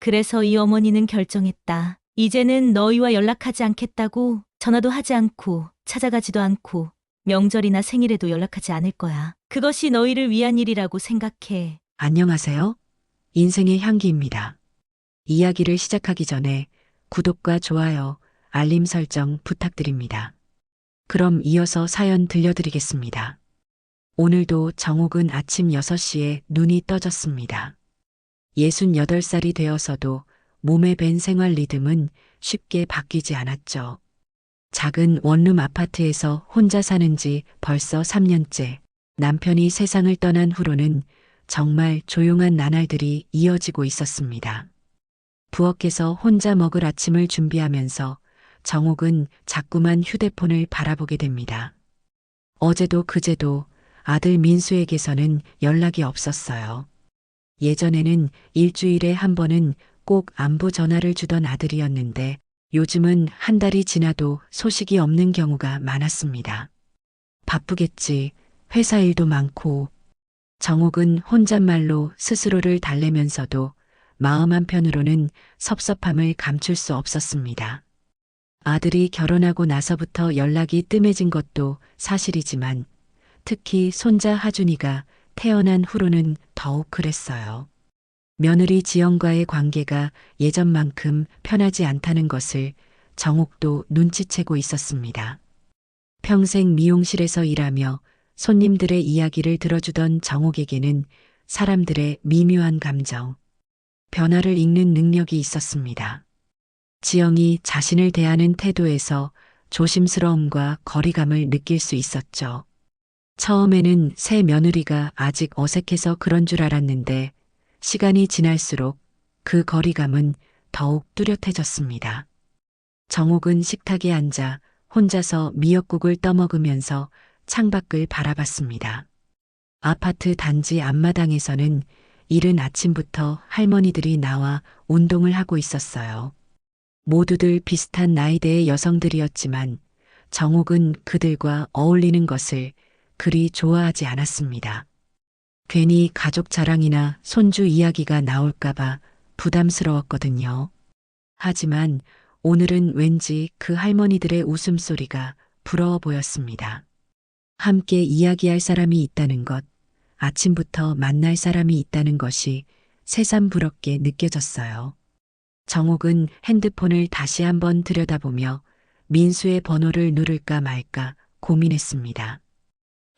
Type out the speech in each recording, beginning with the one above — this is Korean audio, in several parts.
그래서 이 어머니는 결정했다. 이제는 너희와 연락하지 않겠다고. 전화도 하지 않고 찾아가지도 않고 명절이나 생일에도 연락하지 않을 거야. 그것이 너희를 위한 일이라고 생각해. 안녕하세요. 인생의 향기입니다. 이야기를 시작하기 전에 구독과 좋아요, 알림 설정 부탁드립니다. 그럼 이어서 사연 들려드리겠습니다. 오늘도 정옥은 아침 6시에 눈이 떠졌습니다. 68살이 되어서도 몸에 밴 생활 리듬은 쉽게 바뀌지 않았죠. 작은 원룸 아파트에서 혼자 사는 지 벌써 3년째. 남편이 세상을 떠난 후로는 정말 조용한 나날들이 이어지고 있었습니다. 부엌에서 혼자 먹을 아침을 준비하면서 정옥은 자꾸만 휴대폰을 바라보게 됩니다. 어제도 그제도 아들 민수에게서는 연락이 없었어요. 예전에는 일주일에 한 번은 꼭 안부 전화를 주던 아들이었는데 요즘은 한 달이 지나도 소식이 없는 경우가 많았습니다. 바쁘겠지. 회사 일도 많고. 정옥은 혼잣말로 스스로를 달래면서도 마음 한편으로는 섭섭함을 감출 수 없었습니다. 아들이 결혼하고 나서부터 연락이 뜸해진 것도 사실이지만 특히 손자 하준이가 태어난 후로는 더욱 그랬어요. 며느리 지영과의 관계가 예전만큼 편하지 않다는 것을 정옥도 눈치채고 있었습니다. 평생 미용실에서 일하며 손님들의 이야기를 들어주던 정옥에게는 사람들의 미묘한 감정, 변화를 읽는 능력이 있었습니다. 지영이 자신을 대하는 태도에서 조심스러움과 거리감을 느낄 수 있었죠. 처음에는 새 며느리가 아직 어색해서 그런 줄 알았는데 시간이 지날수록 그 거리감은 더욱 뚜렷해졌습니다. 정옥은 식탁에 앉아 혼자서 미역국을 떠먹으면서 창밖을 바라봤습니다. 아파트 단지 앞마당에서는 이른 아침부터 할머니들이 나와 운동을 하고 있었어요. 모두들 비슷한 나이대의 여성들이었지만 정옥은 그들과 어울리는 것을 그리 좋아하지 않았습니다. 괜히 가족 자랑이나 손주 이야기가 나올까봐 부담스러웠거든요. 하지만 오늘은 왠지 그 할머니들의 웃음소리가 부러워 보였습니다. 함께 이야기할 사람이 있다는 것, 아침부터 만날 사람이 있다는 것이 새삼부럽게 느껴졌어요. 정옥은 핸드폰을 다시 한번 들여다보며 민수의 번호를 누를까 말까 고민했습니다.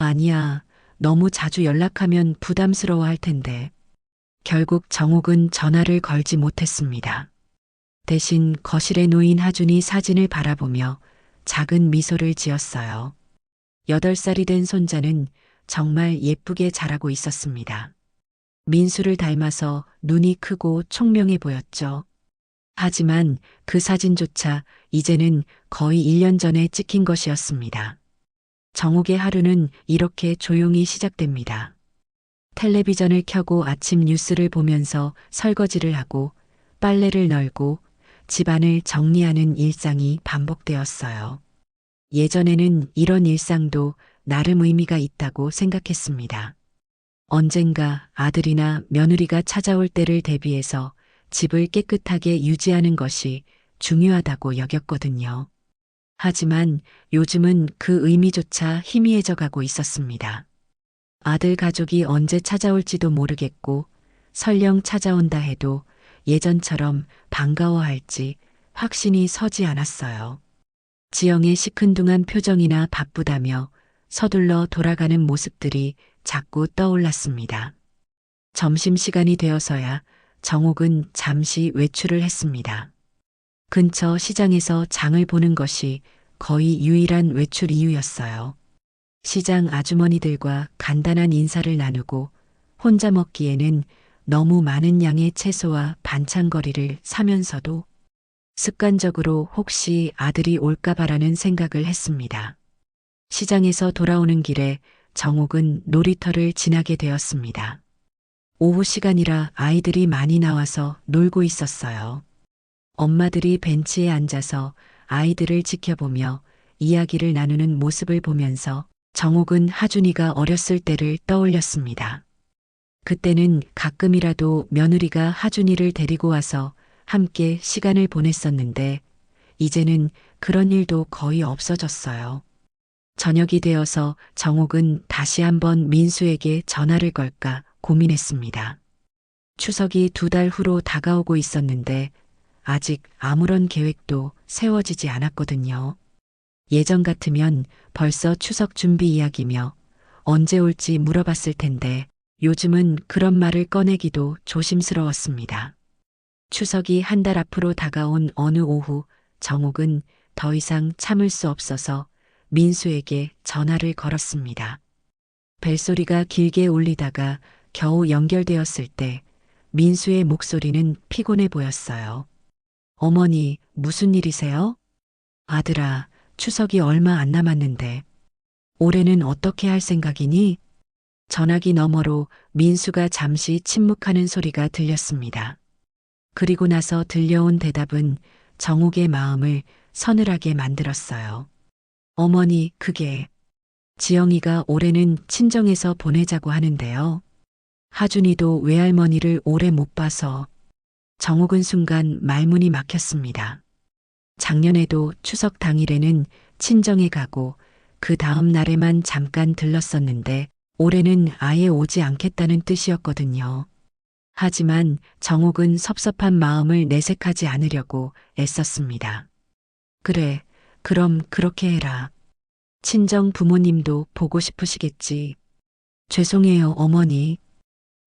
아니야, 너무 자주 연락하면 부담스러워 할 텐데. 결국 정옥은 전화를 걸지 못했습니다. 대신 거실에 놓인 하준이 사진을 바라보며 작은 미소를 지었어요. 8살이 된 손자는 정말 예쁘게 자라고 있었습니다. 민수를 닮아서 눈이 크고 총명해 보였죠. 하지만 그 사진조차 이제는 거의 1년 전에 찍힌 것이었습니다. 정옥의 하루는 이렇게 조용히 시작됩니다. 텔레비전을 켜고 아침 뉴스를 보면서 설거지를 하고 빨래를 널고 집안을 정리하는 일상이 반복되었어요. 예전에는 이런 일상도 나름 의미가 있다고 생각했습니다. 언젠가 아들이나 며느리가 찾아올 때를 대비해서 집을 깨끗하게 유지하는 것이 중요하다고 여겼거든요. 하지만 요즘은 그 의미조차 희미해져 가고 있었습니다. 아들 가족이 언제 찾아올지도 모르겠고 설령 찾아온다 해도 예전처럼 반가워할지 확신이 서지 않았어요. 지영의 시큰둥한 표정이나 바쁘다며 서둘러 돌아가는 모습들이 자꾸 떠올랐습니다. 점심시간이 되어서야 정옥은 잠시 외출을 했습니다. 근처 시장에서 장을 보는 것이 거의 유일한 외출 이유였어요. 시장 아주머니들과 간단한 인사를 나누고 혼자 먹기에는 너무 많은 양의 채소와 반찬거리를 사면서도 습관적으로 혹시 아들이 올까봐라는 생각을 했습니다. 시장에서 돌아오는 길에 정옥은 놀이터를 지나게 되었습니다. 오후 시간이라 아이들이 많이 나와서 놀고 있었어요. 엄마들이 벤치에 앉아서 아이들을 지켜보며 이야기를 나누는 모습을 보면서 정옥은 하준이가 어렸을 때를 떠올렸습니다. 그때는 가끔이라도 며느리가 하준이를 데리고 와서 함께 시간을 보냈었는데 이제는 그런 일도 거의 없어졌어요. 저녁이 되어서 정옥은 다시 한번 민수에게 전화를 걸까 고민했습니다. 추석이 2달 후로 다가오고 있었는데 아직 아무런 계획도 세워지지 않았거든요. 예전 같으면 벌써 추석 준비 이야기며 언제 올지 물어봤을 텐데 요즘은 그런 말을 꺼내기도 조심스러웠습니다. 추석이 1달 앞으로 다가온 어느 오후 정옥은 더 이상 참을 수 없어서 민수에게 전화를 걸었습니다. 벨소리가 길게 울리다가 겨우 연결되었을 때 민수의 목소리는 피곤해 보였어요. 어머니, 무슨 일이세요? 아들아, 추석이 얼마 안 남았는데 올해는 어떻게 할 생각이니? 전화기 너머로 민수가 잠시 침묵하는 소리가 들렸습니다. 그리고 나서 들려온 대답은 정옥의 마음을 서늘하게 만들었어요. 어머니, 그게 지영이가 올해는 친정에서 보내자고 하는데요. 하준이도 외할머니를 오래 못 봐서 정옥은 순간 말문이 막혔습니다. 작년에도 추석 당일에는 친정에 가고 그 다음 날에만 잠깐 들렀었는데 올해는 아예 오지 않겠다는 뜻이었거든요. 하지만 정옥은 섭섭한 마음을 내색하지 않으려고 애썼습니다. 그래, 그럼 그렇게 해라. 친정 부모님도 보고 싶으시겠지. 죄송해요, 어머니.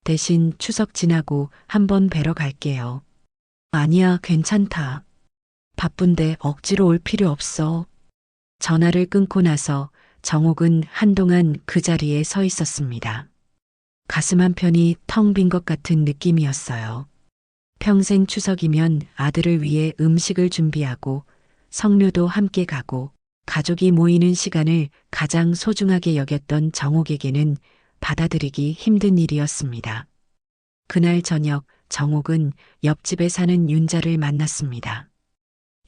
대신 추석 지나고 한번 뵈러 갈게요. 아니야, 괜찮다. 바쁜데 억지로 올 필요 없어. 전화를 끊고 나서 정옥은 한동안 그 자리에 서 있었습니다. 가슴 한편이 텅 빈 것 같은 느낌이었어요. 평생 추석이면 아들을 위해 음식을 준비하고 성묘도 함께 가고 가족이 모이는 시간을 가장 소중하게 여겼던 정옥에게는 받아들이기 힘든 일이었습니다. 그날 저녁 정옥은 옆집에 사는 윤자를 만났습니다.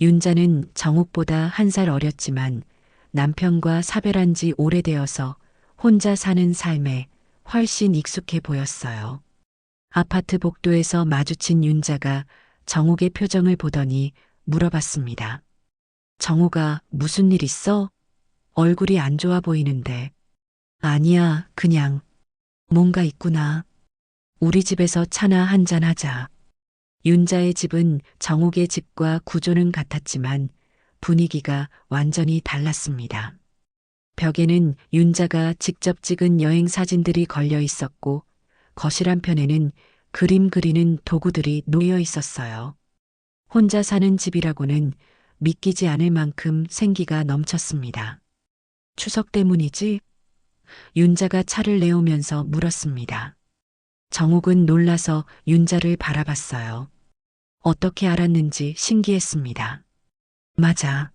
윤자는 정옥보다 1살 어렸지만 남편과 사별한 지 오래되어서 혼자 사는 삶에 훨씬 익숙해 보였어요. 아파트 복도에서 마주친 윤자가 정옥의 표정을 보더니 물어봤습니다. 정옥아, 무슨 일 있어? 얼굴이 안 좋아 보이는데. 아니야, 그냥 뭔가 있구나. 우리 집에서 차나 한잔 하자. 윤자의 집은 정옥의 집과 구조는 같았지만 분위기가 완전히 달랐습니다. 벽에는 윤자가 직접 찍은 여행 사진들이 걸려 있었고 거실 한편에는 그림 그리는 도구들이 놓여 있었어요. 혼자 사는 집이라고는 믿기지 않을 만큼 생기가 넘쳤습니다. 추석 때문이지? 윤자가 차를 내오면서 물었습니다. 정옥은 놀라서 윤자를 바라봤어요. 어떻게 알았는지 신기했습니다. 맞아.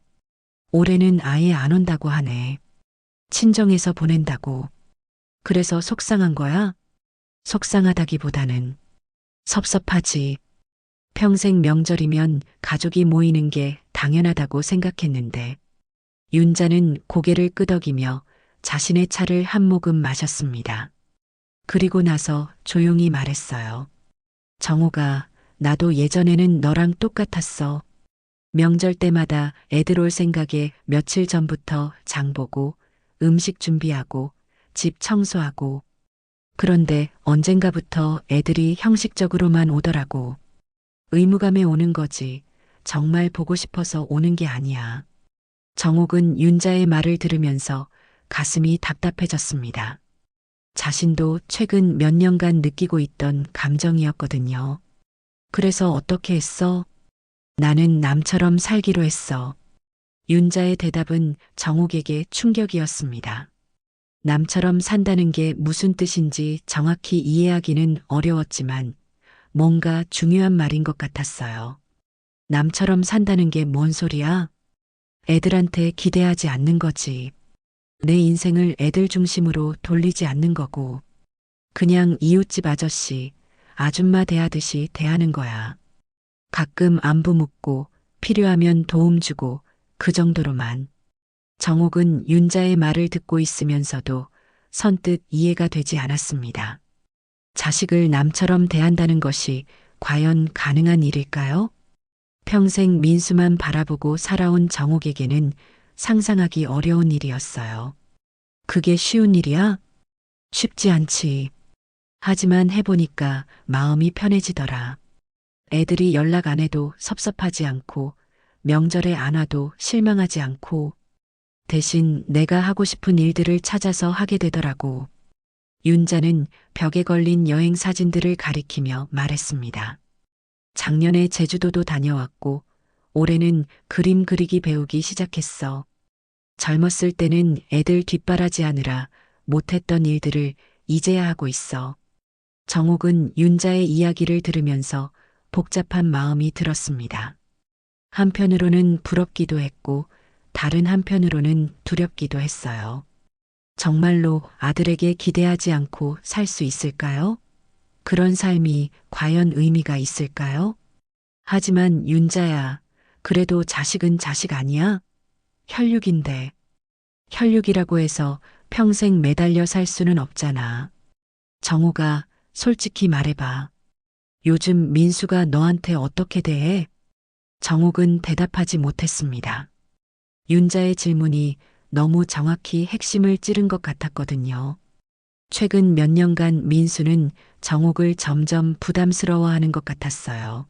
올해는 아예 안 온다고 하네. 친정에서 보낸다고. 그래서 속상한 거야? 속상하다기보다는 섭섭하지. 평생 명절이면 가족이 모이는 게 당연하다고 생각했는데 윤자는 고개를 끄덕이며 자신의 차를 한 모금 마셨습니다. 그리고 나서 조용히 말했어요. 정옥아, 나도 예전에는 너랑 똑같았어. 명절 때마다 애들 올 생각에 며칠 전부터 장 보고 음식 준비하고 집 청소하고 그런데 언젠가부터 애들이 형식적으로만 오더라고. 의무감에 오는 거지. 정말 보고 싶어서 오는 게 아니야. 정옥은 윤자의 말을 들으면서 가슴이 답답해졌습니다. 자신도 최근 몇 년간 느끼고 있던 감정이었거든요. 그래서 어떻게 했어? 나는 남처럼 살기로 했어. 윤자의 대답은 정옥에게 충격이었습니다. 남처럼 산다는 게 무슨 뜻인지 정확히 이해하기는 어려웠지만 뭔가 중요한 말인 것 같았어요. 남처럼 산다는 게 뭔 소리야? 애들한테 기대하지 않는 거지. 내 인생을 애들 중심으로 돌리지 않는 거고, 그냥 이웃집 아저씨, 아줌마 대하듯이 대하는 거야. 가끔 안부 묻고, 필요하면 도움 주고, 그 정도로만. 정옥은 윤자의 말을 듣고 있으면서도 선뜻 이해가 되지 않았습니다. 자식을 남처럼 대한다는 것이 과연 가능한 일일까요? 평생 민수만 바라보고 살아온 정옥에게는 상상하기 어려운 일이었어요. 그게 쉬운 일이야? 쉽지 않지. 하지만 해보니까 마음이 편해지더라. 애들이 연락 안 해도 섭섭하지 않고, 명절에 안 와도 실망하지 않고, 대신 내가 하고 싶은 일들을 찾아서 하게 되더라고. 윤자는 벽에 걸린 여행 사진들을 가리키며 말했습니다. 작년에 제주도도 다녀왔고, 올해는 그림 그리기 배우기 시작했어. 젊었을 때는 애들 뒷바라지 하느라 못했던 일들을 이제야 하고 있어. 정옥은 윤자의 이야기를 들으면서 복잡한 마음이 들었습니다. 한편으로는 부럽기도 했고, 다른 한편으로는 두렵기도 했어요. 정말로 아들에게 기대하지 않고 살 수 있을까요? 그런 삶이 과연 의미가 있을까요? 하지만 윤자야, 그래도 자식은 자식 아니야? 혈육인데. 혈육이라고 해서 평생 매달려 살 수는 없잖아. 정우가 솔직히 말해봐. 요즘 민수가 너한테 어떻게 대해? 정옥은 대답하지 못했습니다. 윤자의 질문이 너무 정확히 핵심을 찌른 것 같았거든요. 최근 몇 년간 민수는 정옥을 점점 부담스러워하는 것 같았어요.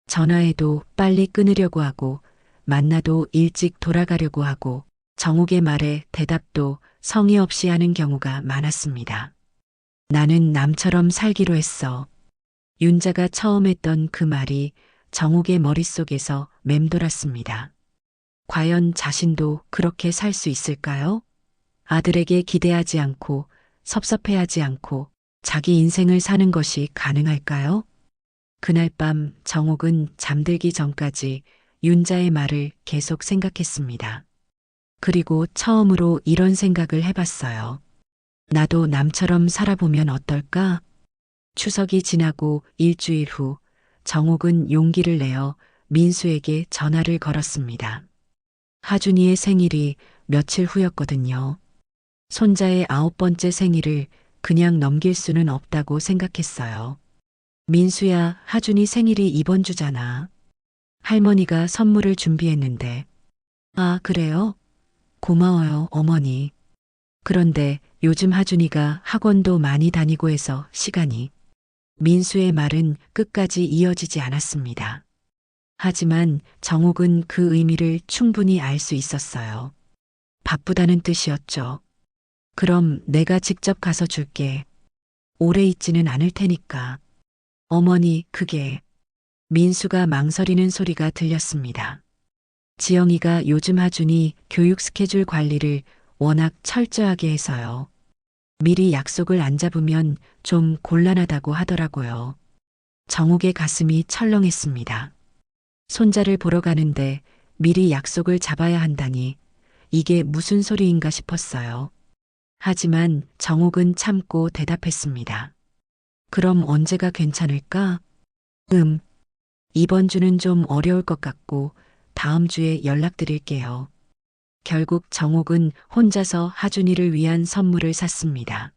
전화해도 빨리 끊으려고 하고, 만나도 일찍 돌아가려고 하고, 정옥의 말에 대답도 성의 없이 하는 경우가 많았습니다. 나는 남처럼 살기로 했어. 윤자가 처음 했던 그 말이 정옥의 머릿속에서 맴돌았습니다. 과연 자신도 그렇게 살 수 있을까요? 아들에게 기대하지 않고 섭섭해하지 않고 자기 인생을 사는 것이 가능할까요? 그날 밤 정옥은 잠들기 전까지 윤자의 말을 계속 생각했습니다. 그리고 처음으로 이런 생각을 해봤어요. 나도 남처럼 살아보면 어떨까? 추석이 지나고 일주일 후 정옥은 용기를 내어 민수에게 전화를 걸었습니다. 하준이의 생일이 며칠 후였거든요. 손자의 9번째 생일을 그냥 넘길 수는 없다고 생각했어요. 민수야, 하준이 생일이 이번 주잖아. 할머니가 선물을 준비했는데. 아, 그래요? 고마워요, 어머니. 그런데 요즘 하준이가 학원도 많이 다니고 해서 시간이. 민수의 말은 끝까지 이어지지 않았습니다. 하지만 정옥은 그 의미를 충분히 알 수 있었어요. 바쁘다는 뜻이었죠. 그럼 내가 직접 가서 줄게. 오래 있지는 않을 테니까. 어머니, 그게. 민수가 망설이는 소리가 들렸습니다. 지영이가 요즘 하준이 교육 스케줄 관리를 워낙 철저하게 해서요. 미리 약속을 안 잡으면 좀 곤란하다고 하더라고요. 정옥의 가슴이 철렁했습니다. 손자를 보러 가는데 미리 약속을 잡아야 한다니 이게 무슨 소리인가 싶었어요. 하지만 정옥은 참고 대답했습니다. 그럼 언제가 괜찮을까? 이번 주는 좀 어려울 것 같고 다음 주에 연락드릴게요. 결국 정옥은 혼자서 하준이를 위한 선물을 샀습니다.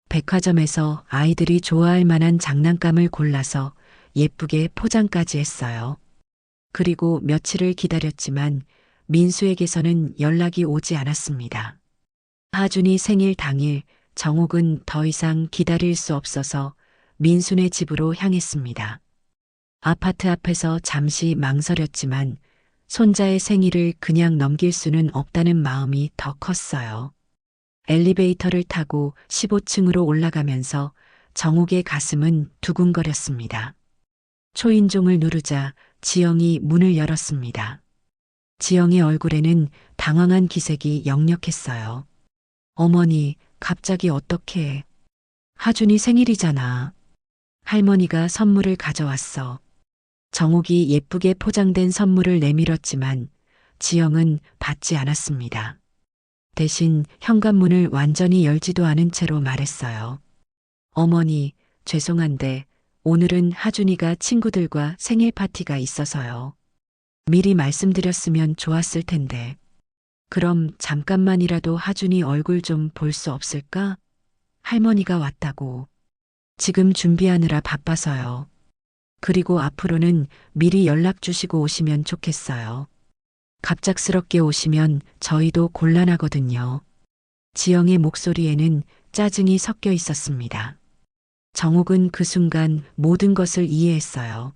백화점에서 아이들이 좋아할 만한 장난감을 골라서 예쁘게 포장까지 했어요. 그리고 며칠을 기다렸지만 민수에게서는 연락이 오지 않았습니다. 하준이 생일 당일 정옥은 더 이상 기다릴 수 없어서 민수네 집으로 향했습니다. 아파트 앞에서 잠시 망설였지만 손자의 생일을 그냥 넘길 수는 없다는 마음이 더 컸어요. 엘리베이터를 타고 15층으로 올라가면서 정옥의 가슴은 두근거렸습니다. 초인종을 누르자 지영이 문을 열었습니다. 지영의 얼굴에는 당황한 기색이 역력했어요. 어머니, 갑자기 어떻게? 하준이 생일이잖아. 할머니가 선물을 가져왔어. 정옥이 예쁘게 포장된 선물을 내밀었지만 지영은 받지 않았습니다. 대신 현관문을 완전히 열지도 않은 채로 말했어요. 어머니, 죄송한데 오늘은 하준이가 친구들과 생일 파티가 있어서요. 미리 말씀드렸으면 좋았을 텐데. 그럼 잠깐만이라도 하준이 얼굴 좀 볼 수 없을까? 할머니가 왔다고. 지금 준비하느라 바빠서요. 그리고 앞으로는 미리 연락 주시고 오시면 좋겠어요. 갑작스럽게 오시면 저희도 곤란하거든요. 지영의 목소리에는 짜증이 섞여 있었습니다. 정옥은 그 순간 모든 것을 이해했어요.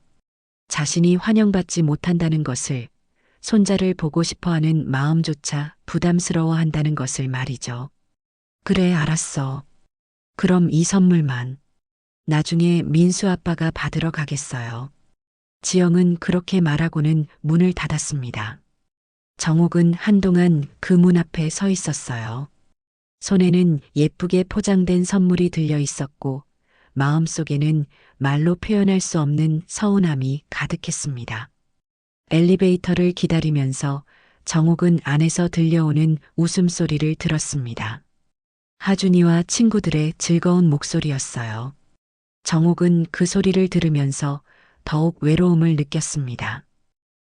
자신이 환영받지 못한다는 것을, 손자를 보고 싶어 하는 마음조차 부담스러워 한다는 것을 말이죠. 그래, 알았어. 그럼 이 선물만. 나중에 민수 아빠가 받으러 가겠어요. 지영은 그렇게 말하고는 문을 닫았습니다. 정옥은 한동안 그 문 앞에 서 있었어요. 손에는 예쁘게 포장된 선물이 들려 있었고, 마음속에는 말로 표현할 수 없는 서운함이 가득했습니다. 엘리베이터를 기다리면서 정옥은 안에서 들려오는 웃음소리를 들었습니다. 하준이와 친구들의 즐거운 목소리였어요. 정옥은 그 소리를 들으면서 더욱 외로움을 느꼈습니다.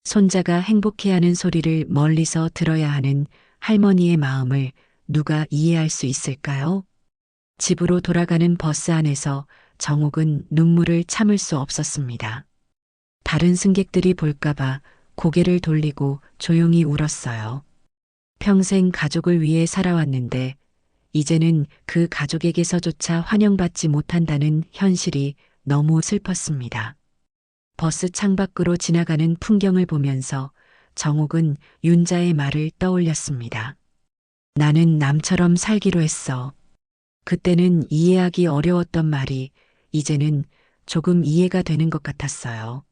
손자가 행복해하는 소리를 멀리서 들어야 하는 할머니의 마음을 누가 이해할 수 있을까요? 집으로 돌아가는 버스 안에서 정옥은 눈물을 참을 수 없었습니다. 다른 승객들이 볼까봐 고개를 돌리고 조용히 울었어요. 평생 가족을 위해 살아왔는데 이제는 그 가족에게서조차 환영받지 못한다는 현실이 너무 슬펐습니다. 버스 창밖으로 지나가는 풍경을 보면서 정옥은 윤자의 말을 떠올렸습니다. 나는 남처럼 살기로 했어. 그때는 이해하기 어려웠던 말이 이제는 조금 이해가 되는 것 같았어요.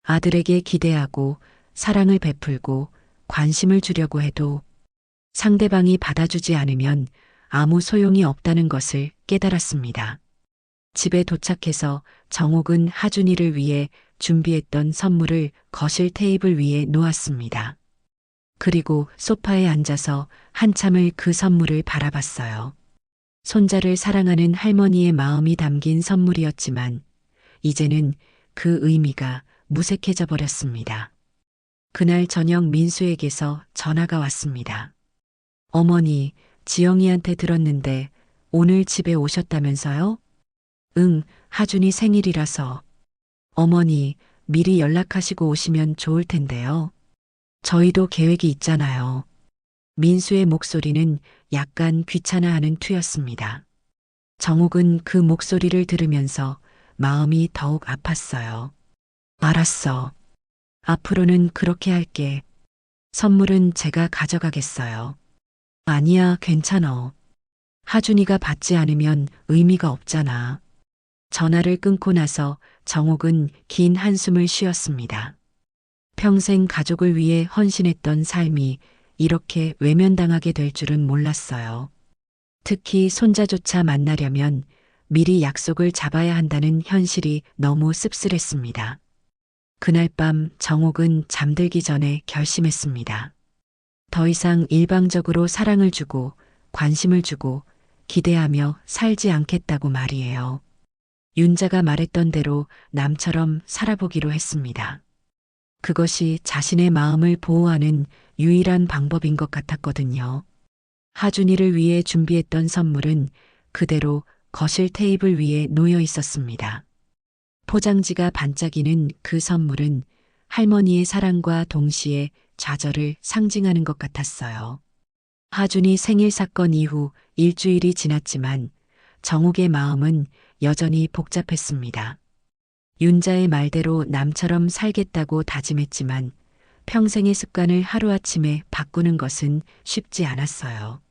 아들에게 기대하고 사랑을 베풀고 관심을 주려고 해도 상대방이 받아주지 않으면 아무 소용이 없다는 것을 깨달았습니다. 집에 도착해서 정옥은 하준이를 위해 준비했던 선물을 거실 테이블 위에 놓았습니다. 그리고 소파에 앉아서 한참을 그 선물을 바라봤어요. 손자를 사랑하는 할머니의 마음이 담긴 선물이었지만 이제는 그 의미가 무색해져 버렸습니다. 그날 저녁 민수에게서 전화가 왔습니다. 어머니, 지영이한테 들었는데 오늘 집에 오셨다면서요? 응, 하준이 생일이라서. 어머니, 미리 연락하시고 오시면 좋을 텐데요. 저희도 계획이 있잖아요. 민수의 목소리는 약간 귀찮아하는 투였습니다. 정옥은 그 목소리를 들으면서 마음이 더욱 아팠어요. 알았어. 앞으로는 그렇게 할게. 선물은 제가 가져가겠어요. 아니야, 괜찮어. 하준이가 받지 않으면 의미가 없잖아. 전화를 끊고 나서 정옥은 긴 한숨을 쉬었습니다. 평생 가족을 위해 헌신했던 삶이 이렇게 외면당하게 될 줄은 몰랐어요. 특히 손자조차 만나려면 미리 약속을 잡아야 한다는 현실이 너무 씁쓸했습니다. 그날 밤 정옥은 잠들기 전에 결심했습니다. 더 이상 일방적으로 사랑을 주고 관심을 주고 기대하며 살지 않겠다고 말이에요. 윤자가 말했던 대로 남처럼 살아보기로 했습니다. 그것이 자신의 마음을 보호하는 유일한 방법인 것 같았거든요. 하준이를 위해 준비했던 선물은 그대로 거실 테이블 위에 놓여 있었습니다. 포장지가 반짝이는 그 선물은 할머니의 사랑과 동시에 좌절을 상징하는 것 같았어요. 하준이 생일 사건 이후 일주일이 지났지만 정옥의 마음은 여전히 복잡했습니다. 윤자의 말대로 남처럼 살겠다고 다짐했지만 평생의 습관을 하루아침에 바꾸는 것은 쉽지 않았어요.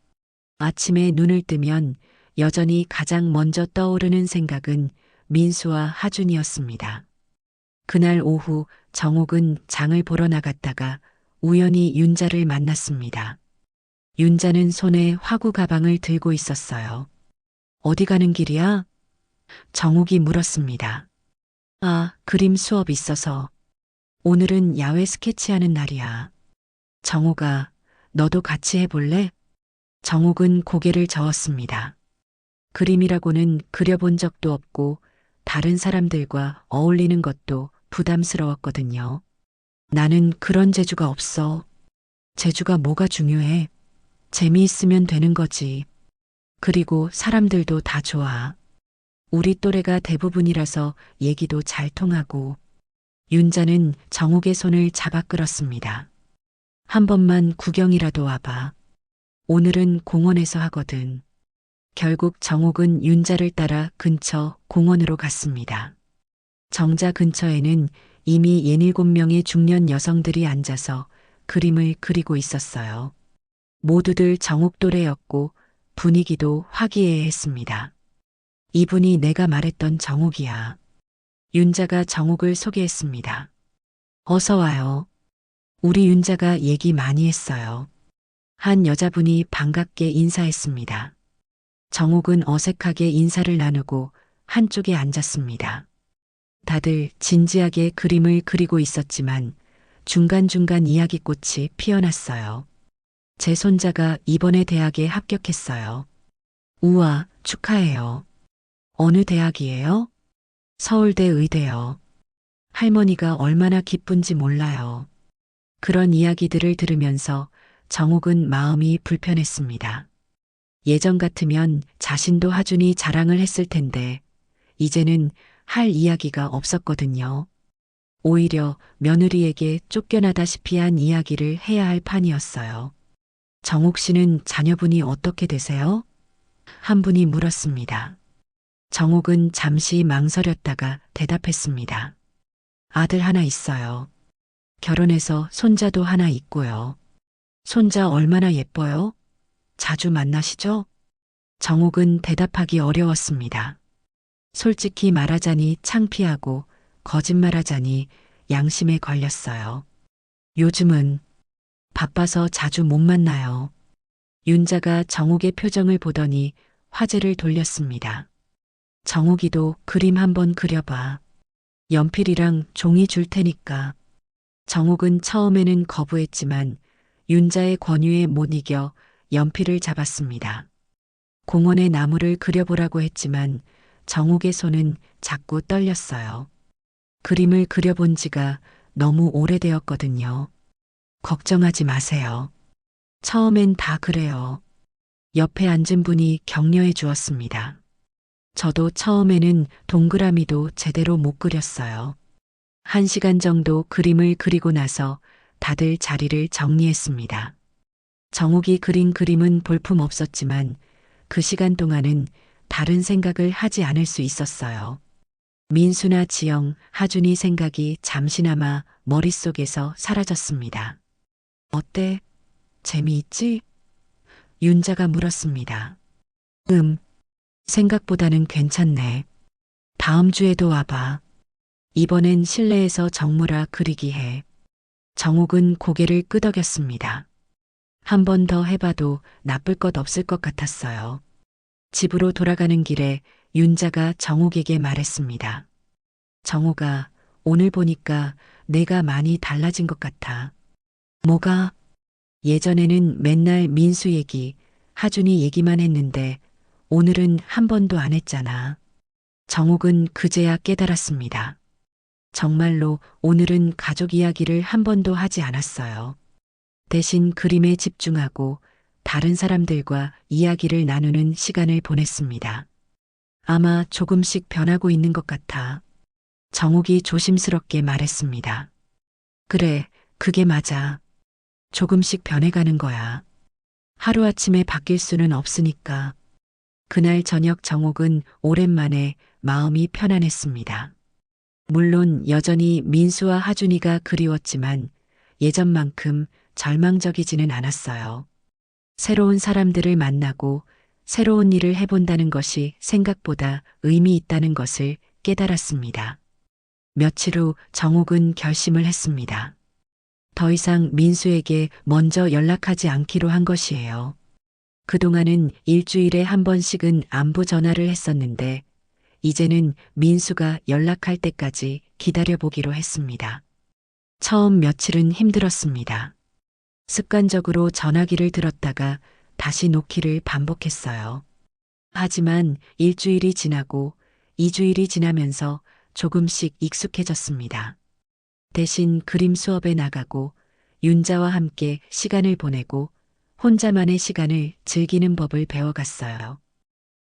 아침에 눈을 뜨면 여전히 가장 먼저 떠오르는 생각은 민수와 하준이었습니다. 그날 오후 정옥은 장을 보러 나갔다가 우연히 윤자를 만났습니다. 윤자는 손에 화구 가방을 들고 있었어요. 어디 가는 길이야? 정옥이 물었습니다. 아, 그림 수업 있어서. 오늘은 야외 스케치하는 날이야. 정옥아, 너도 같이 해볼래? 정옥은 고개를 저었습니다. 그림이라고는 그려본 적도 없고 다른 사람들과 어울리는 것도 부담스러웠거든요. 나는 그런 재주가 없어. 재주가 뭐가 중요해? 재미있으면 되는 거지. 그리고 사람들도 다 좋아. 우리 또래가 대부분이라서 얘기도 잘 통하고. 윤자는 정욱의 손을 잡아 끌었습니다. 한 번만 구경이라도 와봐. 오늘은 공원에서 하거든. 결국 정욱은 윤자를 따라 근처 공원으로 갔습니다. 정자 근처에는 이미 67명의 중년 여성들이 앉아서 그림을 그리고 있었어요. 모두들 정욱 또래였고 분위기도 화기애애했습니다. 이분이 내가 말했던 정욱이야. 윤자가 정욱을 소개했습니다. 어서 와요. 우리 윤자가 얘기 많이 했어요. 한 여자분이 반갑게 인사했습니다. 정욱은 어색하게 인사를 나누고 한쪽에 앉았습니다. 다들 진지하게 그림을 그리고 있었지만 중간중간 이야기꽃이 피어났어요. 제 손자가 이번에 대학에 합격했어요. 우와, 축하해요. 어느 대학이에요? 서울대 의대요. 할머니가 얼마나 기쁜지 몰라요. 그런 이야기들을 들으면서 정욱은 마음이 불편했습니다. 예전 같으면 자신도 하준이 자랑을 했을 텐데 이제는 할 이야기가 없었거든요. 오히려 며느리에게 쫓겨나다시피 한 이야기를 해야 할 판이었어요. 정욱 씨는 자녀분이 어떻게 되세요? 한 분이 물었습니다. 정욱은 잠시 망설였다가 대답했습니다. 아들 하나 있어요. 결혼해서 손자도 하나 있고요. 손자 얼마나 예뻐요? 자주 만나시죠? 정욱은 대답하기 어려웠습니다. 솔직히 말하자니 창피하고 거짓말하자니 양심에 걸렸어요. 요즘은 바빠서 자주 못 만나요. 윤자가 정욱의 표정을 보더니 화제를 돌렸습니다. 정욱이도 그림 한번 그려봐. 연필이랑 종이 줄 테니까. 정욱은 처음에는 거부했지만 윤자의 권유에 못 이겨 연필을 잡았습니다. 공원의 나무를 그려보라고 했지만 정욱의 손은 자꾸 떨렸어요. 그림을 그려본 지가 너무 오래되었거든요. 걱정하지 마세요. 처음엔 다 그래요. 옆에 앉은 분이 격려해 주었습니다. 저도 처음에는 동그라미도 제대로 못 그렸어요. 1시간 정도 그림을 그리고 나서 다들 자리를 정리했습니다. 정욱이 그린 그림은 볼품 없었지만 그 시간 동안은 다른 생각을 하지 않을 수 있었어요. 민수나 지영, 하준이 생각이 잠시나마 머릿속에서 사라졌습니다. 어때? 재미있지? 윤자가 물었습니다. 생각보다는 괜찮네. 다음 주에도 와봐. 이번엔 실내에서 정무라 그리기 해. 정욱은 고개를 끄덕였습니다. 한 번 더 해봐도 나쁠 것 없을 것 같았어요. 집으로 돌아가는 길에 윤자가 정욱에게 말했습니다. 정욱아, 오늘 보니까 내가 많이 달라진 것 같아. 뭐가? 예전에는 맨날 민수 얘기, 하준이 얘기만 했는데 오늘은 한 번도 안 했잖아. 정욱은 그제야 깨달았습니다. 정말로 오늘은 가족 이야기를 한 번도 하지 않았어요. 대신 그림에 집중하고 다른 사람들과 이야기를 나누는 시간을 보냈습니다. 아마 조금씩 변하고 있는 것 같아. 정욱이 조심스럽게 말했습니다. 그래, 그게 맞아. 조금씩 변해가는 거야. 하루아침에 바뀔 수는 없으니까. 그날 저녁 정욱은 오랜만에 마음이 편안했습니다. 물론 여전히 민수와 하준이가 그리웠지만 예전만큼 절망적이지는 않았어요. 새로운 사람들을 만나고 새로운 일을 해본다는 것이 생각보다 의미 있다는 것을 깨달았습니다. 며칠 후 정욱은 결심을 했습니다. 더 이상 민수에게 먼저 연락하지 않기로 한 것이에요. 그동안은 일주일에 한 번씩은 안부 전화를 했었는데 이제는 민수가 연락할 때까지 기다려보기로 했습니다. 처음 며칠은 힘들었습니다. 습관적으로 전화기를 들었다가 다시 놓기를 반복했어요. 하지만 일주일이 지나고 2주일이 지나면서 조금씩 익숙해졌습니다. 대신 그림 수업에 나가고 윤자와 함께 시간을 보내고 혼자만의 시간을 즐기는 법을 배워갔어요.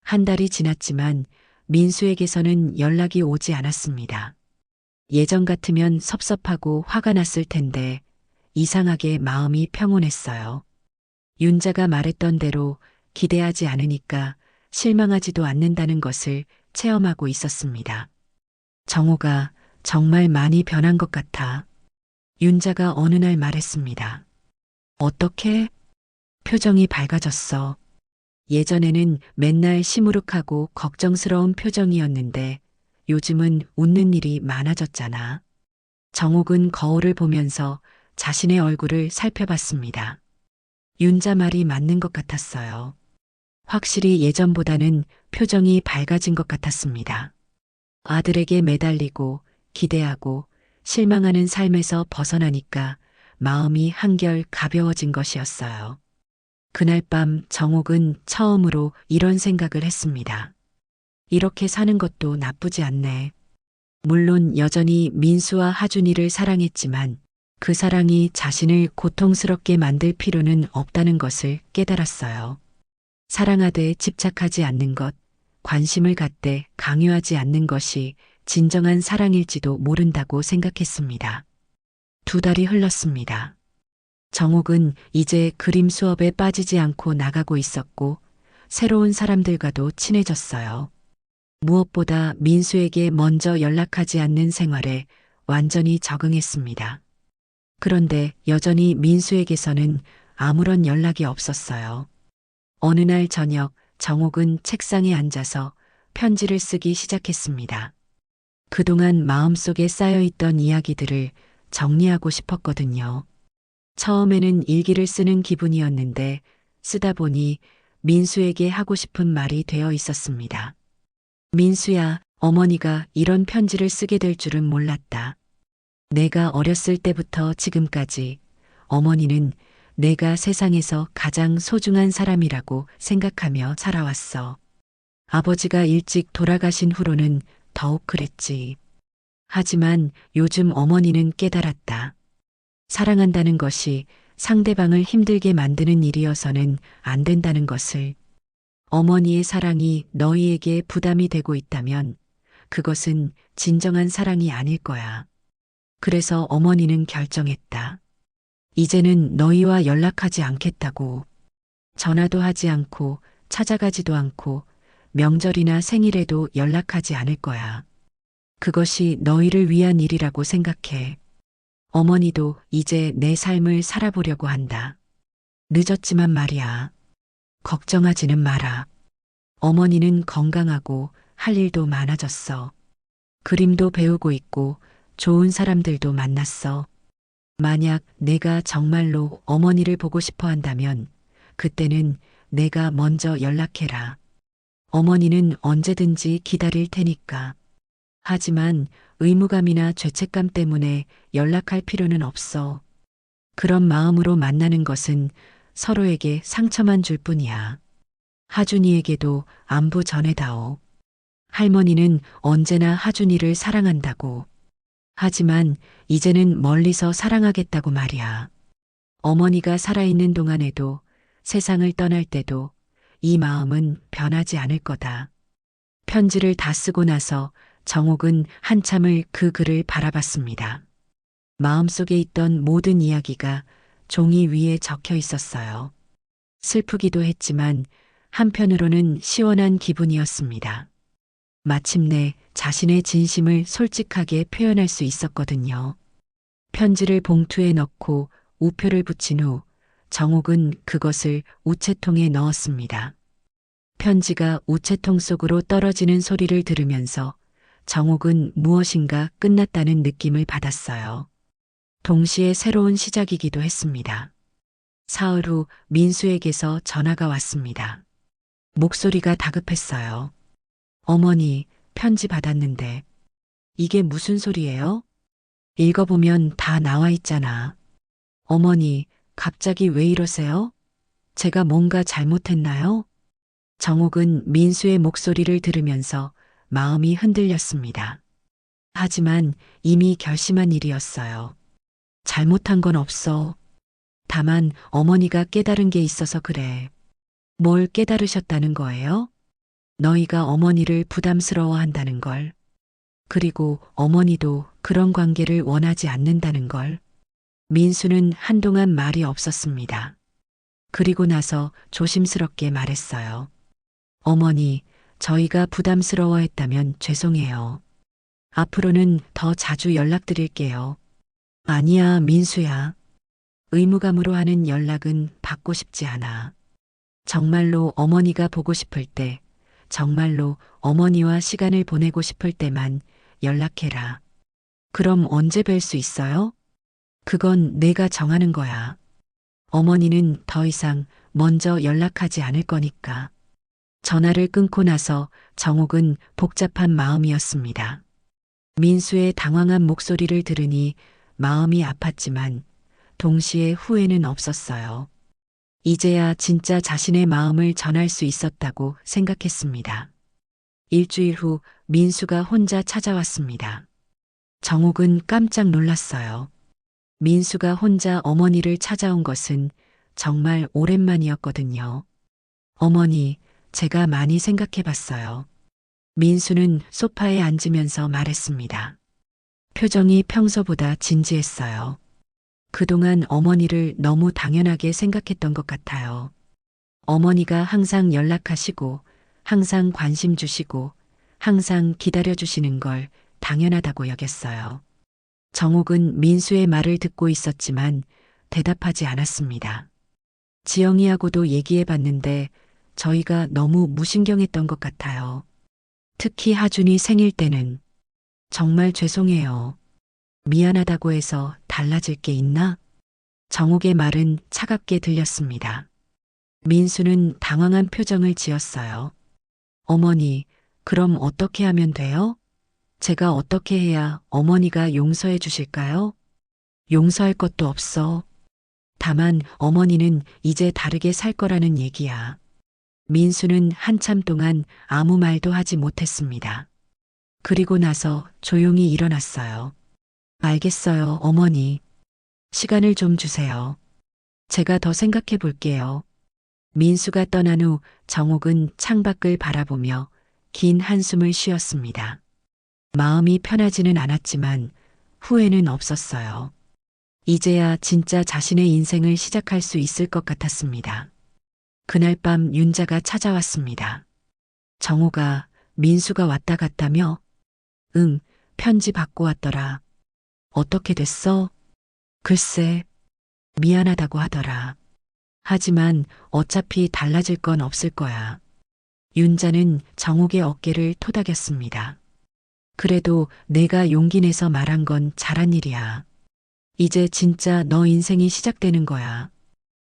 한 달이 지났지만 민수에게서는 연락이 오지 않았습니다. 예전 같으면 섭섭하고 화가 났을 텐데 이상하게 마음이 평온했어요. 윤자가 말했던 대로 기대하지 않으니까 실망하지도 않는다는 것을 체험하고 있었습니다. 정호가 정말 많이 변한 것 같아. 윤자가 어느 날 말했습니다. 어떻게? 표정이 밝아졌어. 예전에는 맨날 시무룩하고 걱정스러운 표정이었는데 요즘은 웃는 일이 많아졌잖아. 정옥은 거울을 보면서 자신의 얼굴을 살펴봤습니다. 윤자 말이 맞는 것 같았어요. 확실히 예전보다는 표정이 밝아진 것 같았습니다. 아들에게 매달리고 기대하고 실망하는 삶에서 벗어나니까 마음이 한결 가벼워진 것이었어요. 그날 밤 정옥은 처음으로 이런 생각을 했습니다. 이렇게 사는 것도 나쁘지 않네. 물론 여전히 민수와 하준이를 사랑했지만 그 사랑이 자신을 고통스럽게 만들 필요는 없다는 것을 깨달았어요. 사랑하되 집착하지 않는 것, 관심을 갖되 강요하지 않는 것이 진정한 사랑일지도 모른다고 생각했습니다. 2달이 흘렀습니다. 정옥은 이제 그림 수업에 빠지지 않고 나가고 있었고 새로운 사람들과도 친해졌어요. 무엇보다 민수에게 먼저 연락하지 않는 생활에 완전히 적응했습니다. 그런데 여전히 민수에게서는 아무런 연락이 없었어요. 어느 날 저녁 정옥은 책상에 앉아서 편지를 쓰기 시작했습니다. 그동안 마음속에 쌓여있던 이야기들을 정리하고 싶었거든요. 처음에는 일기를 쓰는 기분이었는데 쓰다 보니 민수에게 하고 싶은 말이 되어 있었습니다. 민수야, 어머니가 이런 편지를 쓰게 될 줄은 몰랐다. 내가 어렸을 때부터 지금까지 어머니는 내가 세상에서 가장 소중한 사람이라고 생각하며 살아왔어. 아버지가 일찍 돌아가신 후로는 더욱 그랬지. 하지만 요즘 어머니는 깨달았다. 사랑한다는 것이 상대방을 힘들게 만드는 일이어서는 안 된다는 것을. 어머니의 사랑이 너희에게 부담이 되고 있다면 그것은 진정한 사랑이 아닐 거야. 그래서 어머니는 결정했다. 이제는 너희와 연락하지 않겠다고. 전화도 하지 않고 찾아가지도 않고 명절이나 생일에도 연락하지 않을 거야. 그것이 너희를 위한 일이라고 생각해. 어머니도 이제 내 삶을 살아보려고 한다. 늦었지만 말이야. 걱정하지는 마라. 어머니는 건강하고 할 일도 많아졌어. 그림도 배우고 있고 좋은 사람들도 만났어. 만약 내가 정말로 어머니를 보고 싶어 한다면 그때는 내가 먼저 연락해라. 어머니는 언제든지 기다릴 테니까. 하지만 의무감이나 죄책감 때문에 연락할 필요는 없어. 그런 마음으로 만나는 것은 서로에게 상처만 줄 뿐이야. 하준이에게도 안부 전해다오. 할머니는 언제나 하준이를 사랑한다고. 하지만 이제는 멀리서 사랑하겠다고 말이야. 어머니가 살아있는 동안에도 세상을 떠날 때도 이 마음은 변하지 않을 거다. 편지를 다 쓰고 나서 정옥은 한참을 그 글을 바라봤습니다. 마음속에 있던 모든 이야기가 종이 위에 적혀 있었어요. 슬프기도 했지만 한편으로는 시원한 기분이었습니다. 마침내 자신의 진심을 솔직하게 표현할 수 있었거든요. 편지를 봉투에 넣고 우표를 붙인 후 정옥은 그것을 우체통에 넣었습니다. 편지가 우체통 속으로 떨어지는 소리를 들으면서 정옥은 무엇인가 끝났다는 느낌을 받았어요. 동시에 새로운 시작이기도 했습니다. 사흘 후 민수에게서 전화가 왔습니다. 목소리가 다급했어요. 어머니, 편지 받았는데 이게 무슨 소리예요? 읽어보면 다 나와 있잖아. 어머니, 갑자기 왜 이러세요? 제가 뭔가 잘못했나요? 정옥은 민수의 목소리를 들으면서 마음이 흔들렸습니다. 하지만 이미 결심한 일이었어요. 잘못한 건 없어. 다만 어머니가 깨달은 게 있어서 그래. 뭘 깨달으셨다는 거예요? 너희가 어머니를 부담스러워 한다는 걸. 그리고 어머니도 그런 관계를 원하지 않는다는 걸. 민수는 한동안 말이 없었습니다. 그리고 나서 조심스럽게 말했어요. 어머니, 저희가 부담스러워했다면 죄송해요. 앞으로는 더 자주 연락드릴게요. 아니야, 민수야. 의무감으로 하는 연락은 받고 싶지 않아. 정말로 어머니가 보고 싶을 때, 정말로 어머니와 시간을 보내고 싶을 때만 연락해라. 그럼 언제 뵐 수 있어요? 그건 내가 정하는 거야. 어머니는 더 이상 먼저 연락하지 않을 거니까. 전화를 끊고 나서 정옥은 복잡한 마음이었습니다. 민수의 당황한 목소리를 들으니 마음이 아팠지만 동시에 후회는 없었어요. 이제야 진짜 자신의 마음을 전할 수 있었다고 생각했습니다. 일주일 후 민수가 혼자 찾아왔습니다. 정옥은 깜짝 놀랐어요. 민수가 혼자 어머니를 찾아온 것은 정말 오랜만이었거든요. 어머니, 제가 많이 생각해 봤어요. 민수는 소파에 앉으면서 말했습니다. 표정이 평소보다 진지했어요. 그동안 어머니를 너무 당연하게 생각했던 것 같아요. 어머니가 항상 연락하시고, 항상 관심 주시고, 항상 기다려주시는 걸 당연하다고 여겼어요. 정옥은 민수의 말을 듣고 있었지만 대답하지 않았습니다. 지영이하고도 얘기해 봤는데 저희가 너무 무신경했던 것 같아요. 특히 하준이 생일 때는 정말 죄송해요. 미안하다고 해서 달라질 게 있나? 정옥의 말은 차갑게 들렸습니다. 민수는 당황한 표정을 지었어요. 어머니, 그럼 어떻게 하면 돼요? 제가 어떻게 해야 어머니가 용서해 주실까요? 용서할 것도 없어. 다만 어머니는 이제 다르게 살 거라는 얘기야. 민수는 한참 동안 아무 말도 하지 못했습니다. 그리고 나서 조용히 일어났어요. 알겠어요, 어머니. 시간을 좀 주세요. 제가 더 생각해 볼게요. 민수가 떠난 후 정옥은 창밖을 바라보며 긴 한숨을 쉬었습니다. 마음이 편하지는 않았지만 후회는 없었어요. 이제야 진짜 자신의 인생을 시작할 수 있을 것 같았습니다. 그날 밤 윤자가 찾아왔습니다. 정호가 민수가 왔다 갔다며? 응, 편지 받고 왔더라. 어떻게 됐어? 글쎄, 미안하다고 하더라. 하지만 어차피 달라질 건 없을 거야. 윤자는 정옥의 어깨를 토닥였습니다. 그래도 내가 용기 내서 말한 건 잘한 일이야. 이제 진짜 너 인생이 시작되는 거야.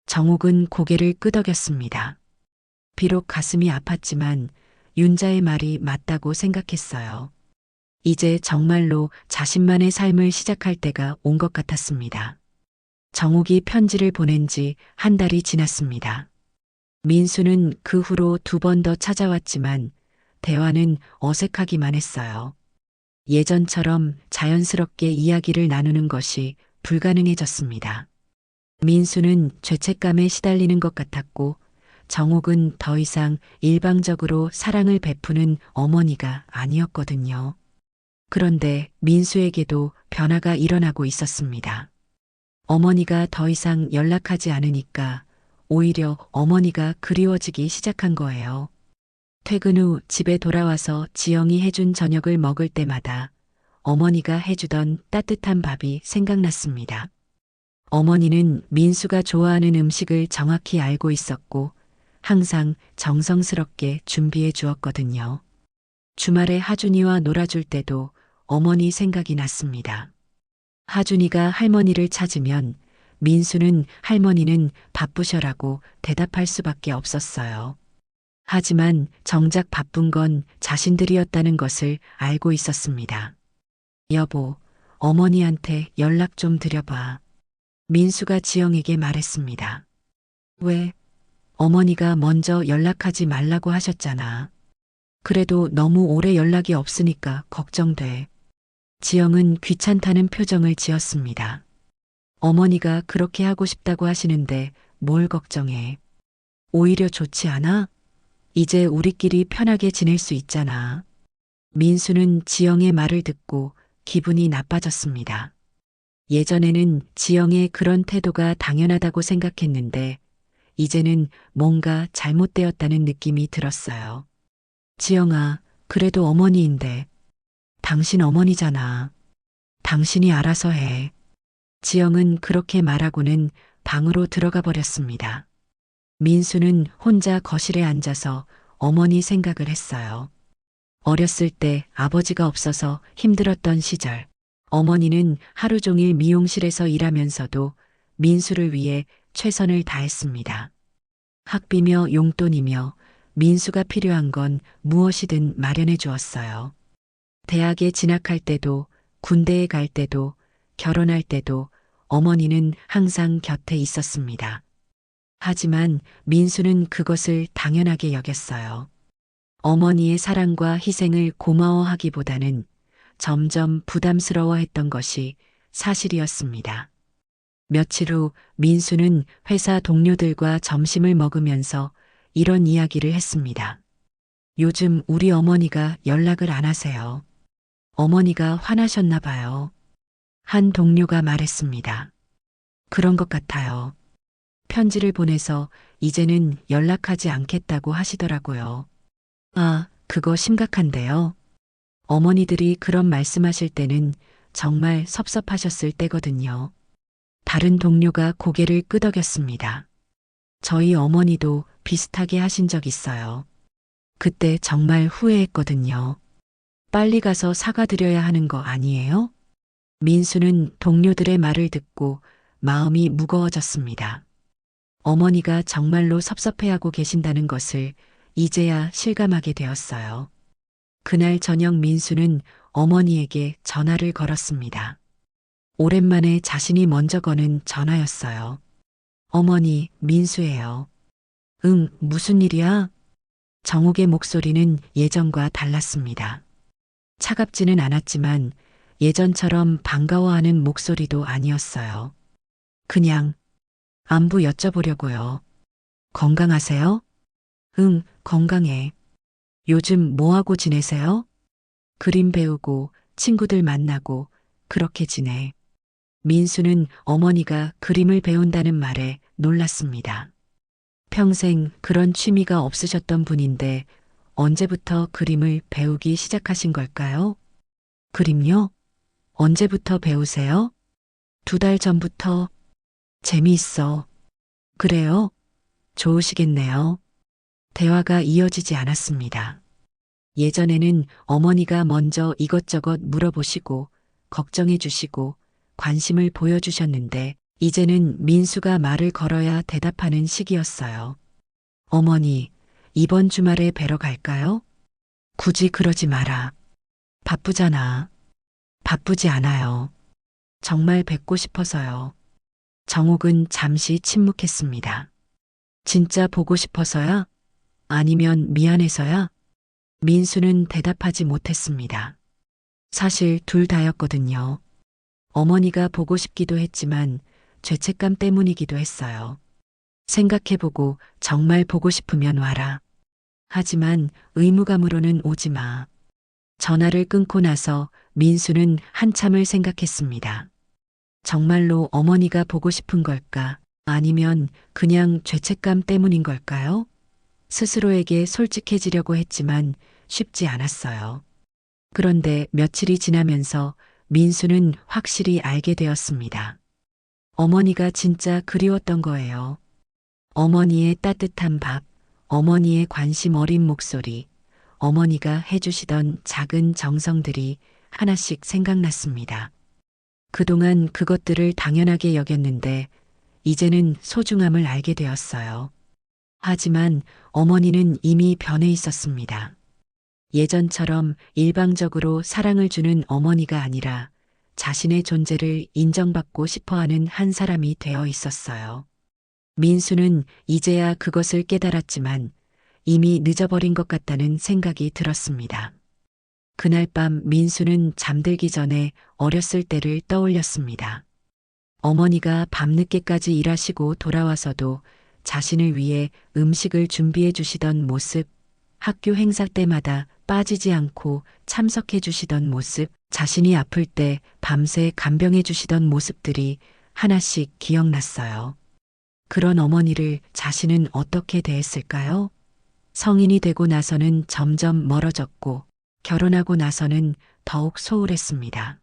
정옥은 고개를 끄덕였습니다. 비록 가슴이 아팠지만 윤자의 말이 맞다고 생각했어요. 이제 정말로 자신만의 삶을 시작할 때가 온 것 같았습니다. 정옥이 편지를 보낸 지 한 달이 지났습니다. 민수는 그 후로 2번 더 찾아왔지만 대화는 어색하기만 했어요. 예전처럼 자연스럽게 이야기를 나누는 것이 불가능해졌습니다. 민수는 죄책감에 시달리는 것 같았고 정옥은 더 이상 일방적으로 사랑을 베푸는 어머니가 아니었거든요. 그런데 민수에게도 변화가 일어나고 있었습니다. 어머니가 더 이상 연락하지 않으니까 오히려 어머니가 그리워지기 시작한 거예요. 퇴근 후 집에 돌아와서 지영이 해준 저녁을 먹을 때마다 어머니가 해주던 따뜻한 밥이 생각났습니다. 어머니는 민수가 좋아하는 음식을 정확히 알고 있었고 항상 정성스럽게 준비해 주었거든요. 주말에 하준이와 놀아줄 때도 어머니 생각이 났습니다. 하준이가 할머니를 찾으면 민수는 할머니는 바쁘셔라고 대답할 수밖에 없었어요. 하지만 정작 바쁜 건 자신들이었다는 것을 알고 있었습니다. 여보, 어머니한테 연락 좀 드려봐. 민수가 지영에게 말했습니다. 왜? 어머니가 먼저 연락하지 말라고 하셨잖아. 그래도 너무 오래 연락이 없으니까 걱정돼. 지영은 귀찮다는 표정을 지었습니다. 어머니가 그렇게 하고 싶다고 하시는데 뭘 걱정해. 오히려 좋지 않아? 이제 우리끼리 편하게 지낼 수 있잖아. 민수는 지영의 말을 듣고 기분이 나빠졌습니다. 예전에는 지영의 그런 태도가 당연하다고 생각했는데 이제는 뭔가 잘못되었다는 느낌이 들었어요. 지영아, 그래도 어머니인데. 당신 어머니잖아. 당신이 알아서 해. 지영은 그렇게 말하고는 방으로 들어가 버렸습니다. 민수는 혼자 거실에 앉아서 어머니 생각을 했어요. 어렸을 때 아버지가 없어서 힘들었던 시절, 어머니는 하루 종일 미용실에서 일하면서도 민수를 위해 최선을 다했습니다. 학비며 용돈이며 민수가 필요한 건 무엇이든 마련해 주었어요. 대학에 진학할 때도, 군대에 갈 때도, 결혼할 때도 어머니는 항상 곁에 있었습니다. 하지만 민수는 그것을 당연하게 여겼어요. 어머니의 사랑과 희생을 고마워하기보다는 점점 부담스러워했던 것이 사실이었습니다. 며칠 후 민수는 회사 동료들과 점심을 먹으면서 이런 이야기를 했습니다. 요즘 우리 어머니가 연락을 안 하세요. 어머니가 화나셨나 봐요. 한 동료가 말했습니다. 그런 것 같아요. 편지를 보내서 이제는 연락하지 않겠다고 하시더라고요. 아, 그거 심각한데요. 어머니들이 그런 말씀하실 때는 정말 섭섭하셨을 때거든요. 다른 동료가 고개를 끄덕였습니다. 저희 어머니도 비슷하게 하신 적 있어요. 그때 정말 후회했거든요. 빨리 가서 사과드려야 하는 거 아니에요? 민수는 동료들의 말을 듣고 마음이 무거워졌습니다. 어머니가 정말로 섭섭해하고 계신다는 것을 이제야 실감하게 되었어요. 그날 저녁 민수는 어머니에게 전화를 걸었습니다. 오랜만에 자신이 먼저 거는 전화였어요. 어머니, 민수예요. 응, 무슨 일이야? 정욱의 목소리는 예전과 달랐습니다. 차갑지는 않았지만 예전처럼 반가워하는 목소리도 아니었어요. 그냥 안부 여쭤보려고요. 건강하세요? 응, 건강해. 요즘 뭐하고 지내세요? 그림 배우고 친구들 만나고 그렇게 지내. 민수는 어머니가 그림을 배운다는 말에 놀랐습니다. 평생 그런 취미가 없으셨던 분인데 언제부터 그림을 배우기 시작하신 걸까요? 그림요? 언제부터 배우세요? 2달 전부터. 재미있어. 그래요? 좋으시겠네요. 대화가 이어지지 않았습니다. 예전에는 어머니가 먼저 이것저것 물어보시고 걱정해 주시고 관심을 보여주셨는데 이제는 민수가 말을 걸어야 대답하는 시기였어요. 어머니, 이번 주말에 뵈러 갈까요? 굳이 그러지 마라. 바쁘잖아. 바쁘지 않아요. 정말 뵙고 싶어서요. 정옥은 잠시 침묵했습니다. 진짜 보고 싶어서야? 아니면 미안해서야? 민수는 대답하지 못했습니다. 사실 둘 다였거든요. 어머니가 보고 싶기도 했지만 죄책감 때문이기도 했어요. 생각해보고 정말 보고 싶으면 와라. 하지만 의무감으로는 오지 마. 전화를 끊고 나서 민수는 한참을 생각했습니다. 정말로 어머니가 보고 싶은 걸까? 아니면 그냥 죄책감 때문인 걸까요? 스스로에게 솔직해지려고 했지만 쉽지 않았어요. 그런데 며칠이 지나면서 민수는 확실히 알게 되었습니다. 어머니가 진짜 그리웠던 거예요. 어머니의 따뜻한 밥, 어머니의 관심 어린 목소리, 어머니가 해주시던 작은 정성들이 하나씩 생각났습니다. 그동안 그것들을 당연하게 여겼는데 이제는 소중함을 알게 되었어요. 하지만 어머니는 이미 변해 있었습니다. 예전처럼 일방적으로 사랑을 주는 어머니가 아니라 자신의 존재를 인정받고 싶어하는 한 사람이 되어 있었어요. 민수는 이제야 그것을 깨달았지만 이미 늦어버린 것 같다는 생각이 들었습니다. 그날 밤 민수는 잠들기 전에 어렸을 때를 떠올렸습니다. 어머니가 밤늦게까지 일하시고 돌아와서도 자신을 위해 음식을 준비해 주시던 모습, 학교 행사 때마다 빠지지 않고 참석해 주시던 모습, 자신이 아플 때 밤새 간병해 주시던 모습들이 하나씩 기억났어요. 그런 어머니를 자신은 어떻게 대했을까요? 성인이 되고 나서는 점점 멀어졌고 결혼하고 나서는 더욱 소홀했습니다.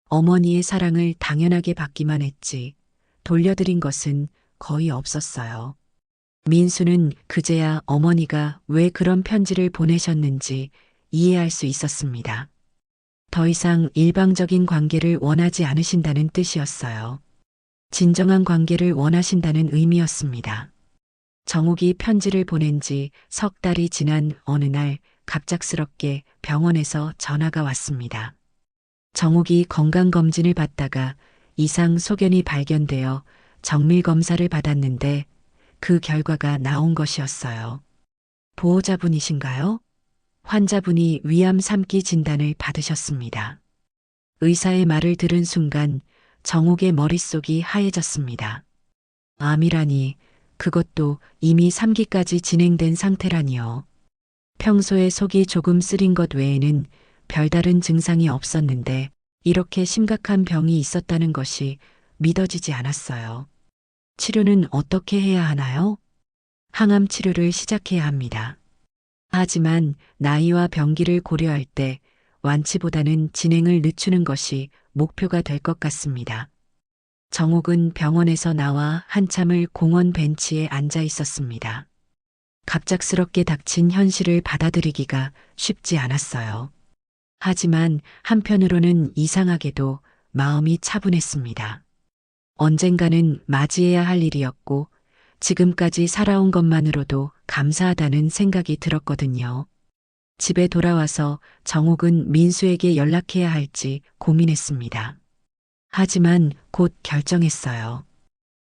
어머니의 사랑을 당연하게 받기만 했지 돌려드린 것은 거의 없었어요. 민수는 그제야 어머니가 왜 그런 편지를 보내셨는지 이해할 수 있었습니다. 더 이상 일방적인 관계를 원하지 않으신다는 뜻이었어요. 진정한 관계를 원하신다는 의미였습니다. 정욱이 편지를 보낸 지 석 달이 지난 어느 날 갑작스럽게 병원에서 전화가 왔습니다. 정욱이 건강검진을 받다가 이상 소견이 발견되어 정밀 검사를 받았는데 그 결과가 나온 것이었어요. 보호자분이신가요? 환자분이 위암 3기 진단을 받으셨습니다. 의사의 말을 들은 순간 정욱의 머릿속이 하얘졌습니다. 암이라니, 그것도 이미 3기까지 진행된 상태라니요. 평소에 속이 조금 쓰린 것 외에는 별다른 증상이 없었는데 이렇게 심각한 병이 있었다는 것이 믿어지지 않았어요. 치료는 어떻게 해야 하나요? 항암 치료를 시작해야 합니다. 하지만 나이와 병기를 고려할 때 완치보다는 진행을 늦추는 것이 목표가 될 것 같습니다. 정욱은 병원에서 나와 한참을 공원 벤치에 앉아 있었습니다. 갑작스럽게 닥친 현실을 받아들이기가 쉽지 않았어요. 하지만 한편으로는 이상하게도 마음이 차분했습니다. 언젠가는 맞이해야 할 일이었고 지금까지 살아온 것만으로도 감사하다는 생각이 들었거든요. 집에 돌아와서 정욱은 민수에게 연락해야 할지 고민했습니다. 하지만 곧 결정했어요.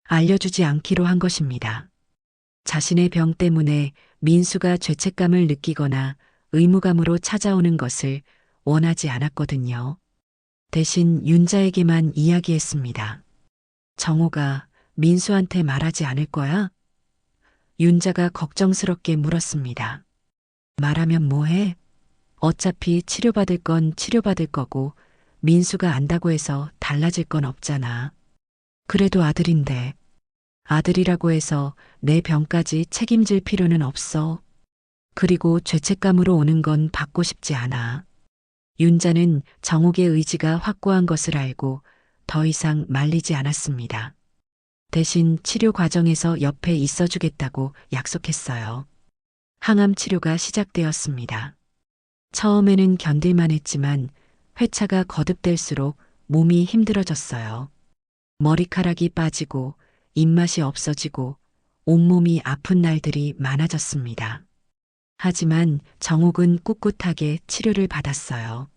알려주지 않기로 한 것입니다. 자신의 병 때문에 민수가 죄책감을 느끼거나 의무감으로 찾아오는 것을 원하지 않았거든요. 대신 윤자에게만 이야기했습니다. 정호가 민수한테 말하지 않을 거야? 윤자가 걱정스럽게 물었습니다. 말하면 뭐해? 어차피 치료받을 건 치료받을 거고 민수가 안다고 해서 달라질 건 없잖아. 그래도 아들인데 아들이라고 해서 내 병까지 책임질 필요는 없어. 그리고 죄책감으로 오는 건 받고 싶지 않아. 윤자는 정욱의 의지가 확고한 것을 알고 더 이상 말리지 않았습니다. 대신 치료 과정에서 옆에 있어주겠다고 약속했어요. 항암 치료가 시작되었습니다. 처음에는 견딜만 했지만 회차가 거듭될수록 몸이 힘들어졌어요. 머리카락이 빠지고 입맛이 없어지고 온몸이 아픈 날들이 많아졌습니다. 하지만 정욱은 꿋꿋하게 치료를 받았어요.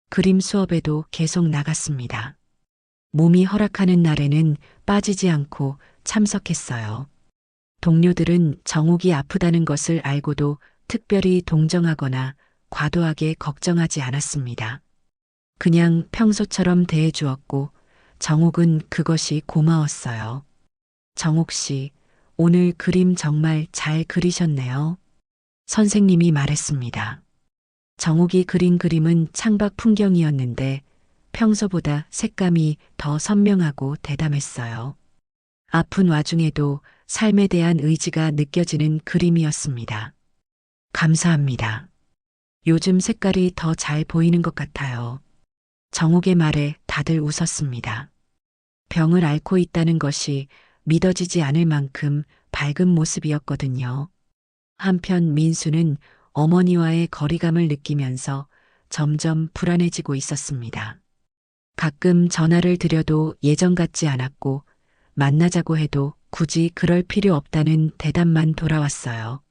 그림 수업에도 계속 나갔습니다. 몸이 허락하는 날에는 빠지지 않고 참석했어요. 동료들은 정욱이 아프다는 것을 알고도 특별히 동정하거나 과도하게 걱정하지 않았습니다. 그냥 평소처럼 대해주었고 정욱은 그것이 고마웠어요. 정욱 씨, 오늘 그림 정말 잘 그리셨네요. 선생님이 말했습니다. 정욱이 그린 그림은 창밖 풍경이었는데 평소보다 색감이 더 선명하고 대담했어요. 아픈 와중에도 삶에 대한 의지가 느껴지는 그림이었습니다. 감사합니다. 요즘 색깔이 더 잘 보이는 것 같아요. 정욱의 말에 다들 웃었습니다. 병을 앓고 있다는 것이 믿어지지 않을 만큼 밝은 모습이었거든요. 한편 민수는 어머니와의 거리감을 느끼면서 점점 불안해지고 있었습니다. 가끔 전화를 드려도 예전 같지 않았고 만나자고 해도 굳이 그럴 필요 없다는 대답만 돌아왔어요.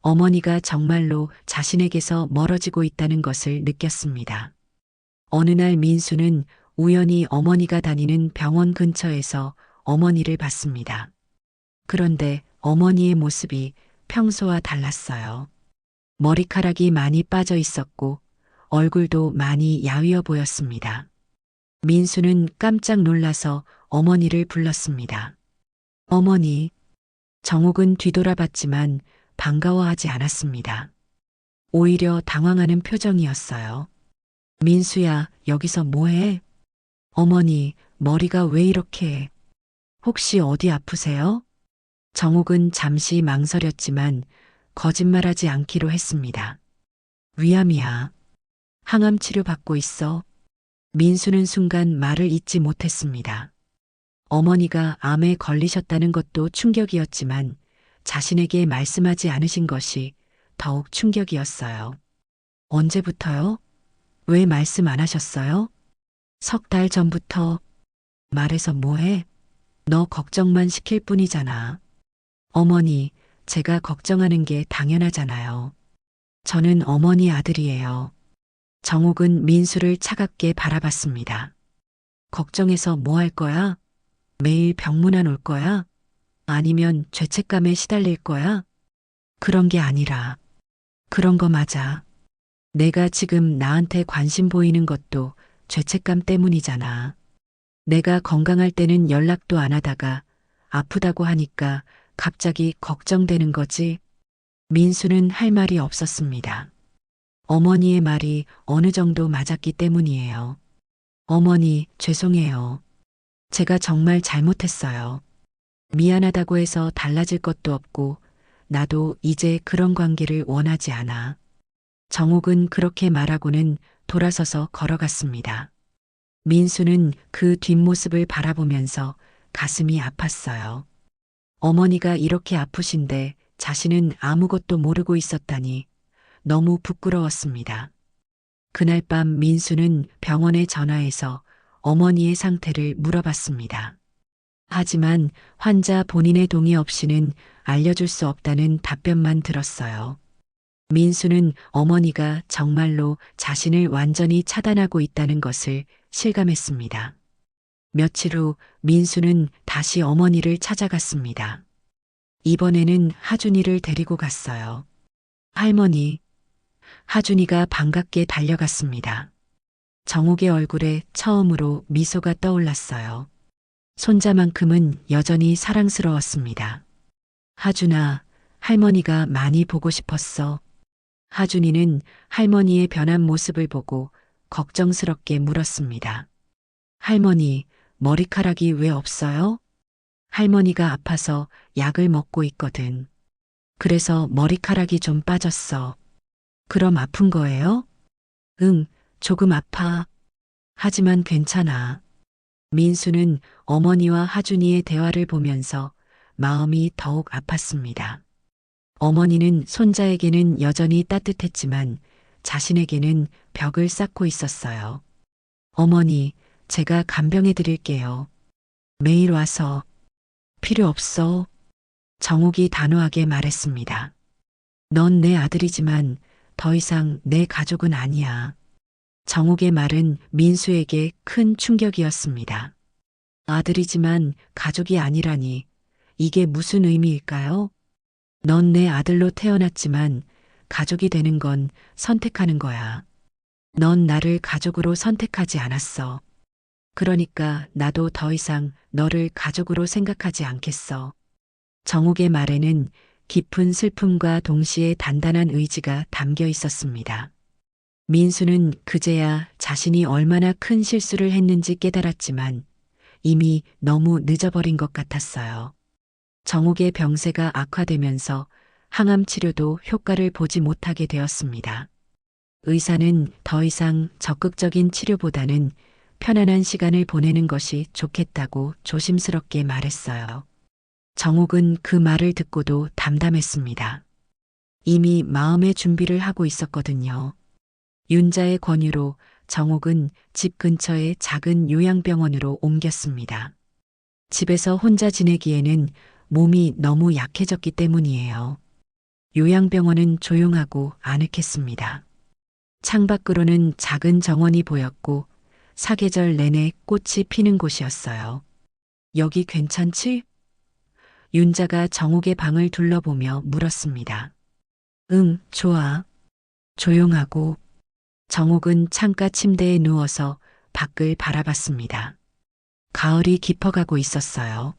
어머니가 정말로 자신에게서 멀어지고 있다는 것을 느꼈습니다. 어느 날 민수는 우연히 어머니가 다니는 병원 근처에서 어머니를 봤습니다. 그런데 어머니의 모습이 평소와 달랐어요. 머리카락이 많이 빠져 있었고 얼굴도 많이 야위어 보였습니다. 민수는 깜짝 놀라서 어머니를 불렀습니다. 어머니, 정욱은 뒤돌아봤지만 반가워하지 않았습니다. 오히려 당황하는 표정이었어요. 민수야, 여기서 뭐해? 어머니, 머리가 왜 이렇게 해? 혹시 어디 아프세요? 정옥은 잠시 망설였지만 거짓말하지 않기로 했습니다. 위암이야. 항암 치료 받고 있어. 민수는 순간 말을 잇지 못했습니다. 어머니가 암에 걸리셨다는 것도 충격이었지만 자신에게 말씀하지 않으신 것이 더욱 충격이었어요. 언제부터요? 왜 말씀 안 하셨어요? 석 달 전부터. 말해서 뭐해? 너 걱정만 시킬 뿐이잖아. 어머니, 제가 걱정하는 게 당연하잖아요. 저는 어머니 아들이에요. 정옥은 민수를 차갑게 바라봤습니다. 걱정해서 뭐 할 거야? 매일 병문안 올 거야? 아니면 죄책감에 시달릴 거야? 그런 게 아니라. 그런 거 맞아. 내가 지금 나한테 관심 보이는 것도 죄책감 때문이잖아. 내가 건강할 때는 연락도 안 하다가 아프다고 하니까 갑자기 걱정되는 거지. 민수는 할 말이 없었습니다. 어머니의 말이 어느 정도 맞았기 때문이에요. 어머니, 죄송해요. 제가 정말 잘못했어요. 미안하다고 해서 달라질 것도 없고, 나도 이제 그런 관계를 원하지 않아. 정옥은 그렇게 말하고는 돌아서서 걸어갔습니다. 민수는 그 뒷모습을 바라보면서 가슴이 아팠어요. 어머니가 이렇게 아프신데 자신은 아무것도 모르고 있었다니 너무 부끄러웠습니다. 그날 밤 민수는 병원에 전화해서 어머니의 상태를 물어봤습니다. 하지만 환자 본인의 동의 없이는 알려줄 수 없다는 답변만 들었어요. 민수는 어머니가 정말로 자신을 완전히 차단하고 있다는 것을 실감했습니다. 며칠 후 민수는 다시 어머니를 찾아갔습니다. 이번에는 하준이를 데리고 갔어요. 할머니, 하준이가 반갑게 달려갔습니다. 정옥의 얼굴에 처음으로 미소가 떠올랐어요. 손자만큼은 여전히 사랑스러웠습니다. 하준아, 할머니가 많이 보고 싶었어. 하준이는 할머니의 변한 모습을 보고 걱정스럽게 물었습니다. 할머니, 머리카락이 왜 없어요? 할머니가 아파서 약을 먹고 있거든. 그래서 머리카락이 좀 빠졌어. 그럼 아픈 거예요? 응, 조금 아파. 하지만 괜찮아. 민수는 어머니와 하준이의 대화를 보면서 마음이 더욱 아팠습니다. 어머니는 손자에게는 여전히 따뜻했지만 자신에게는 벽을 쌓고 있었어요. 어머니, 제가 간병해 드릴게요. 매일 와서. 필요 없어. 정옥이 단호하게 말했습니다. 넌 내 아들이지만 더 이상 내 가족은 아니야. 정옥의 말은 민수에게 큰 충격이었습니다. 아들이지만 가족이 아니라니 이게 무슨 의미일까요? 넌 내 아들로 태어났지만 가족이 되는 건 선택하는 거야. 넌 나를 가족으로 선택하지 않았어. 그러니까 나도 더 이상 너를 가족으로 생각하지 않겠어. 정옥의 말에는 깊은 슬픔과 동시에 단단한 의지가 담겨 있었습니다. 민수는 그제야 자신이 얼마나 큰 실수를 했는지 깨달았지만 이미 너무 늦어버린 것 같았어요. 정옥의 병세가 악화되면서 항암 치료도 효과를 보지 못하게 되었습니다. 의사는 더 이상 적극적인 치료보다는 편안한 시간을 보내는 것이 좋겠다고 조심스럽게 말했어요. 정옥은 그 말을 듣고도 담담했습니다. 이미 마음의 준비를 하고 있었거든요. 윤자의 권유로 정옥은 집 근처의 작은 요양병원으로 옮겼습니다. 집에서 혼자 지내기에는 몸이 너무 약해졌기 때문이에요. 요양병원은 조용하고 아늑했습니다. 창밖으로는 작은 정원이 보였고 사계절 내내 꽃이 피는 곳이었어요. 여기 괜찮지? 윤자가 정옥의 방을 둘러보며 물었습니다. 응, 좋아. 조용하고. 정옥은 창가 침대에 누워서 밖을 바라봤습니다. 가을이 깊어가고 있었어요.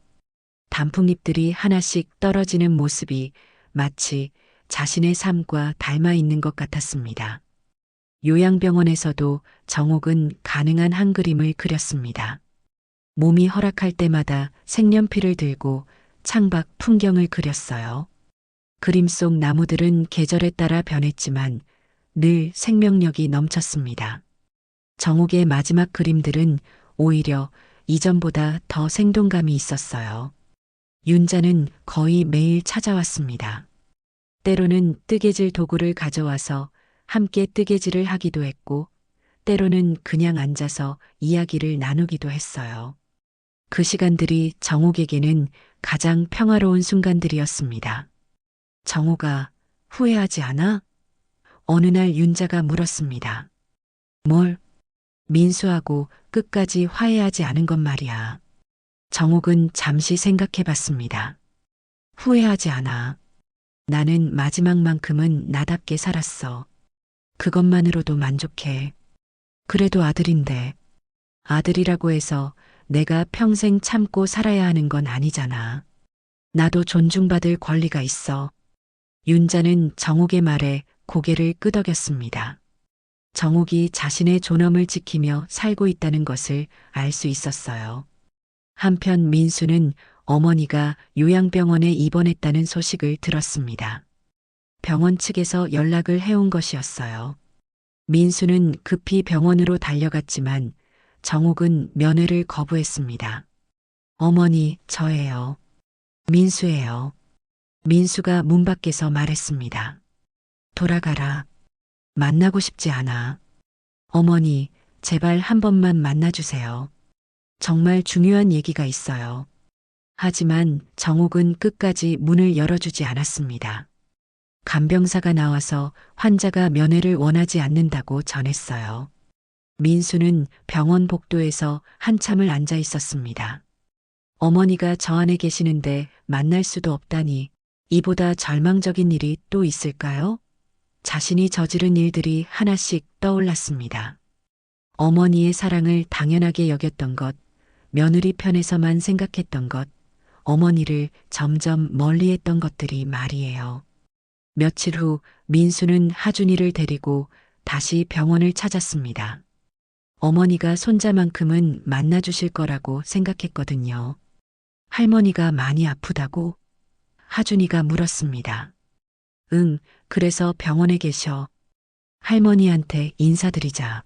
단풍잎들이 하나씩 떨어지는 모습이 마치 자신의 삶과 닮아 있는 것 같았습니다. 요양병원에서도 정옥은 가능한 한 그림을 그렸습니다. 몸이 허락할 때마다 색연필을 들고 창밖 풍경을 그렸어요. 그림 속 나무들은 계절에 따라 변했지만 늘 생명력이 넘쳤습니다. 정옥의 마지막 그림들은 오히려 이전보다 더 생동감이 있었어요. 윤자는 거의 매일 찾아왔습니다. 때로는 뜨개질 도구를 가져와서 함께 뜨개질을 하기도 했고, 때로는 그냥 앉아서 이야기를 나누기도 했어요. 그 시간들이 정옥에게는 가장 평화로운 순간들이었습니다. 정옥아, 후회하지 않아? 어느 날 윤자가 물었습니다. 뭘? 민수하고 끝까지 화해하지 않은 것 말이야. 정옥은 잠시 생각해 봤습니다. 후회하지 않아. 나는 마지막만큼은 나답게 살았어. 그것만으로도 만족해. 그래도 아들인데, 아들이라고 해서 내가 평생 참고 살아야 하는 건 아니잖아. 나도 존중받을 권리가 있어. 윤자는 정옥의 말에 고개를 끄덕였습니다. 정옥이 자신의 존엄을 지키며 살고 있다는 것을 알 수 있었어요. 한편 민수는 어머니가 요양병원에 입원했다는 소식을 들었습니다. 병원 측에서 연락을 해온 것이었어요. 민수는 급히 병원으로 달려갔지만 정옥은 면회를 거부했습니다. 어머니, 저예요. 민수예요. 민수가 문 밖에서 말했습니다. 돌아가라. 만나고 싶지 않아. 어머니, 제발 한 번만 만나주세요. 정말 중요한 얘기가 있어요. 하지만 정옥은 끝까지 문을 열어주지 않았습니다. 간병사가 나와서 환자가 면회를 원하지 않는다고 전했어요. 민수는 병원 복도에서 한참을 앉아 있었습니다. 어머니가 저 안에 계시는데 만날 수도 없다니 이보다 절망적인 일이 또 있을까요? 자신이 저지른 일들이 하나씩 떠올랐습니다. 어머니의 사랑을 당연하게 여겼던 것, 며느리 편에서만 생각했던 것, 어머니를 점점 멀리했던 것들이 말이에요. 며칠 후 민수는 하준이를 데리고 다시 병원을 찾았습니다. 어머니가 손자만큼은 만나주실 거라고 생각했거든요. 할머니가 많이 아프다고? 하준이가 물었습니다. 응, 그래서 병원에 계셔. 할머니한테 인사드리자.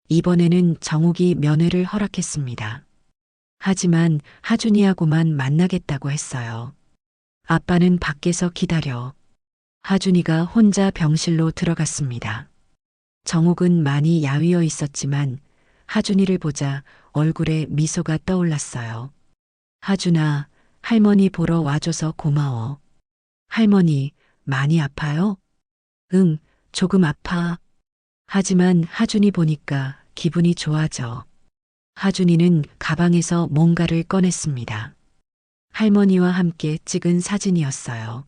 이번에는 정욱이 면회를 허락했습니다. 하지만 하준이하고만 만나겠다고 했어요. 아빠는 밖에서 기다려. 하준이가 혼자 병실로 들어갔습니다. 정욱은 많이 야위어 있었지만 하준이를 보자 얼굴에 미소가 떠올랐어요. 하준아, 할머니 보러 와줘서 고마워. 할머니, 많이 아파요? 응, 조금 아파. 하지만 하준이 보니까 기분이 좋아져. 하준이는 가방에서 뭔가를 꺼냈습니다. 할머니와 함께 찍은 사진이었어요.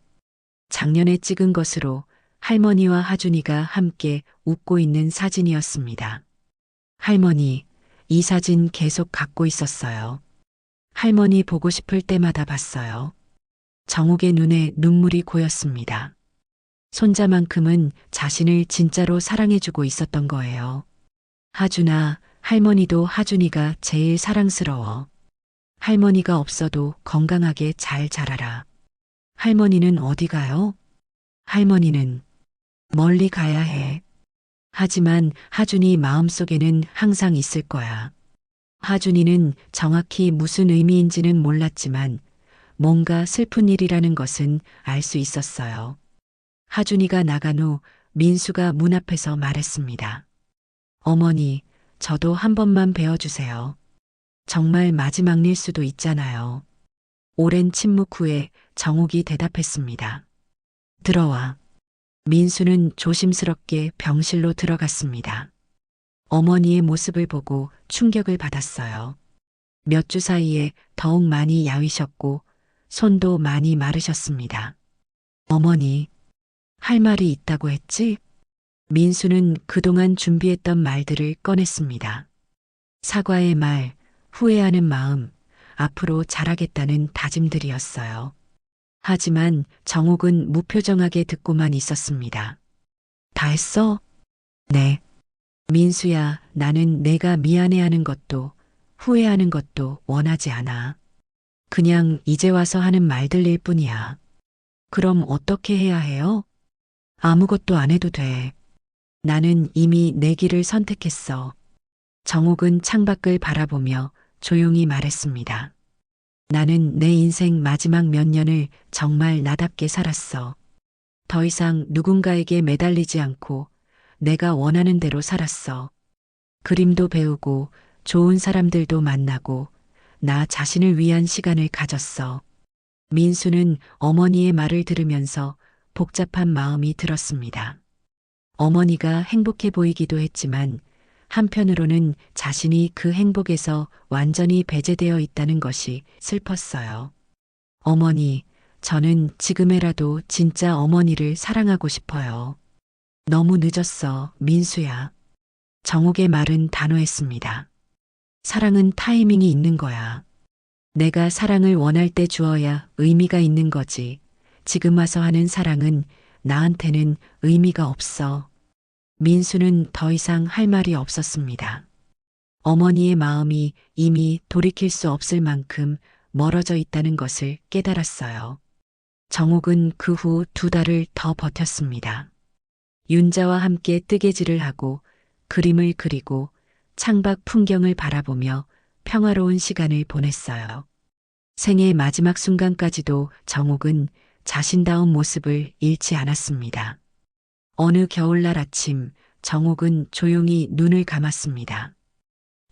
작년에 찍은 것으로 할머니와 하준이가 함께 웃고 있는 사진이었습니다. 할머니, 이 사진 계속 갖고 있었어요. 할머니 보고 싶을 때마다 봤어요. 정욱의 눈에 눈물이 고였습니다. 손자만큼은 자신을 진짜로 사랑해주고 있었던 거예요. 하준아, 할머니도 하준이가 제일 사랑스러워. 할머니가 없어도 건강하게 잘 자라라. 할머니는 어디 가요? 할머니는 멀리 가야 해. 하지만 하준이 마음속에는 항상 있을 거야. 하준이는 정확히 무슨 의미인지는 몰랐지만 뭔가 슬픈 일이라는 것은 알 수 있었어요. 하준이가 나간 후 민수가 문 앞에서 말했습니다. 어머니, 저도 한 번만 배워주세요. 정말 마지막 일 수도 있잖아요. 오랜 침묵 후에 정욱이 대답했습니다. 들어와. 민수는 조심스럽게 병실로 들어갔습니다. 어머니의 모습을 보고 충격을 받았어요. 몇 주 사이에 더욱 많이 야위셨고 손도 많이 마르셨습니다. 어머니, 할 말이 있다고 했지? 민수는 그동안 준비했던 말들을 꺼냈습니다. 사과의 말, 후회하는 마음, 앞으로 잘하겠다는 다짐들이었어요. 하지만 정옥은 무표정하게 듣고만 있었습니다. 다 했어? 네. 민수야, 나는 내가 미안해하는 것도 후회하는 것도 원하지 않아. 그냥 이제 와서 하는 말들일 뿐이야. 그럼 어떻게 해야 해요? 아무것도 안 해도 돼. 나는 이미 내 길을 선택했어. 정옥은 창밖을 바라보며 조용히 말했습니다. 나는 내 인생 마지막 몇 년을 정말 나답게 살았어. 더 이상 누군가에게 매달리지 않고 내가 원하는 대로 살았어. 그림도 배우고 좋은 사람들도 만나고 나 자신을 위한 시간을 가졌어. 민수는 어머니의 말을 들으면서 복잡한 마음이 들었습니다. 어머니가 행복해 보이기도 했지만 한편으로는 자신이 그 행복에서 완전히 배제되어 있다는 것이 슬펐어요. 어머니, 저는 지금에라도 진짜 어머니를 사랑하고 싶어요. 너무 늦었어, 민수야. 정옥의 말은 단호했습니다. 사랑은 타이밍이 있는 거야. 내가 사랑을 원할 때 주어야 의미가 있는 거지. 지금 와서 하는 사랑은 나한테는 의미가 없어. 민수는 더 이상 할 말이 없었습니다. 어머니의 마음이 이미 돌이킬 수 없을 만큼 멀어져 있다는 것을 깨달았어요. 정옥은 그 후 2달을 더 버텼습니다. 윤자와 함께 뜨개질을 하고 그림을 그리고 창밖 풍경을 바라보며 평화로운 시간을 보냈어요. 생의 마지막 순간까지도 정옥은 자신다운 모습을 잃지 않았습니다. 어느 겨울날 아침 정옥은 조용히 눈을 감았습니다.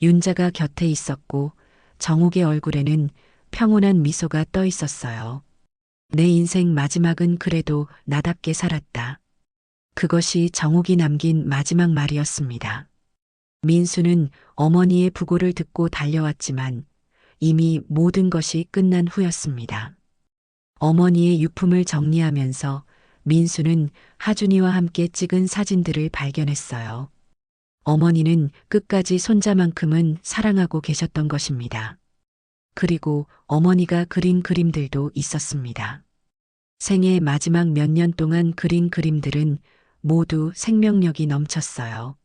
윤자가 곁에 있었고 정옥의 얼굴에는 평온한 미소가 떠 있었어요. 내 인생 마지막은 그래도 나답게 살았다. 그것이 정옥이 남긴 마지막 말이었습니다. 민수는 어머니의 부고를 듣고 달려왔지만 이미 모든 것이 끝난 후였습니다. 어머니의 유품을 정리하면서 민수는 하준이와 함께 찍은 사진들을 발견했어요. 어머니는 끝까지 손자만큼은 사랑하고 계셨던 것입니다. 그리고 어머니가 그린 그림들도 있었습니다. 생애 마지막 몇 년 동안 그린 그림들은 모두 생명력이 넘쳤어요.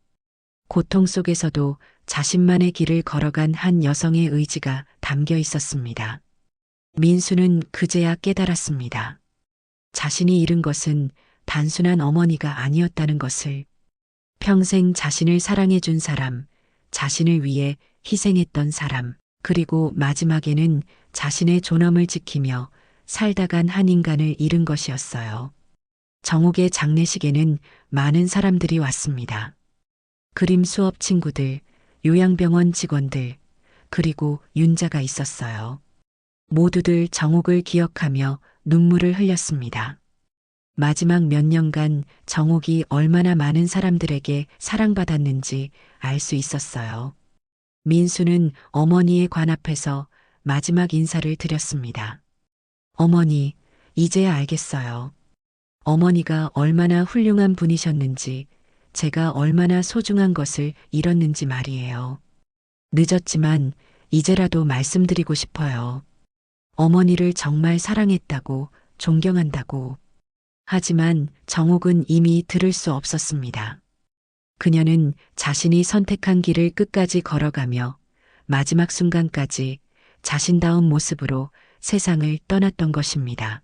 고통 속에서도 자신만의 길을 걸어간 한 여성의 의지가 담겨 있었습니다. 민수는 그제야 깨달았습니다. 자신이 잃은 것은 단순한 어머니가 아니었다는 것을. 평생 자신을 사랑해준 사람, 자신을 위해 희생했던 사람, 그리고 마지막에는 자신의 존엄을 지키며 살다간 한 인간을 잃은 것이었어요. 정옥의 장례식에는 많은 사람들이 왔습니다. 그림 수업 친구들, 요양병원 직원들, 그리고 윤자가 있었어요. 모두들 정옥을 기억하며 눈물을 흘렸습니다. 마지막 몇 년간 정옥이 얼마나 많은 사람들에게 사랑받았는지 알 수 있었어요. 민수는 어머니의 관 앞에서 마지막 인사를 드렸습니다. 어머니, 이제야 알겠어요. 어머니가 얼마나 훌륭한 분이셨는지, 제가 얼마나 소중한 것을 잃었는지 말이에요. 늦었지만 이제라도 말씀드리고 싶어요. 어머니를 정말 사랑했다고, 존경한다고. 하지만 정옥은 이미 들을 수 없었습니다. 그녀는 자신이 선택한 길을 끝까지 걸어가며 마지막 순간까지 자신다운 모습으로 세상을 떠났던 것입니다.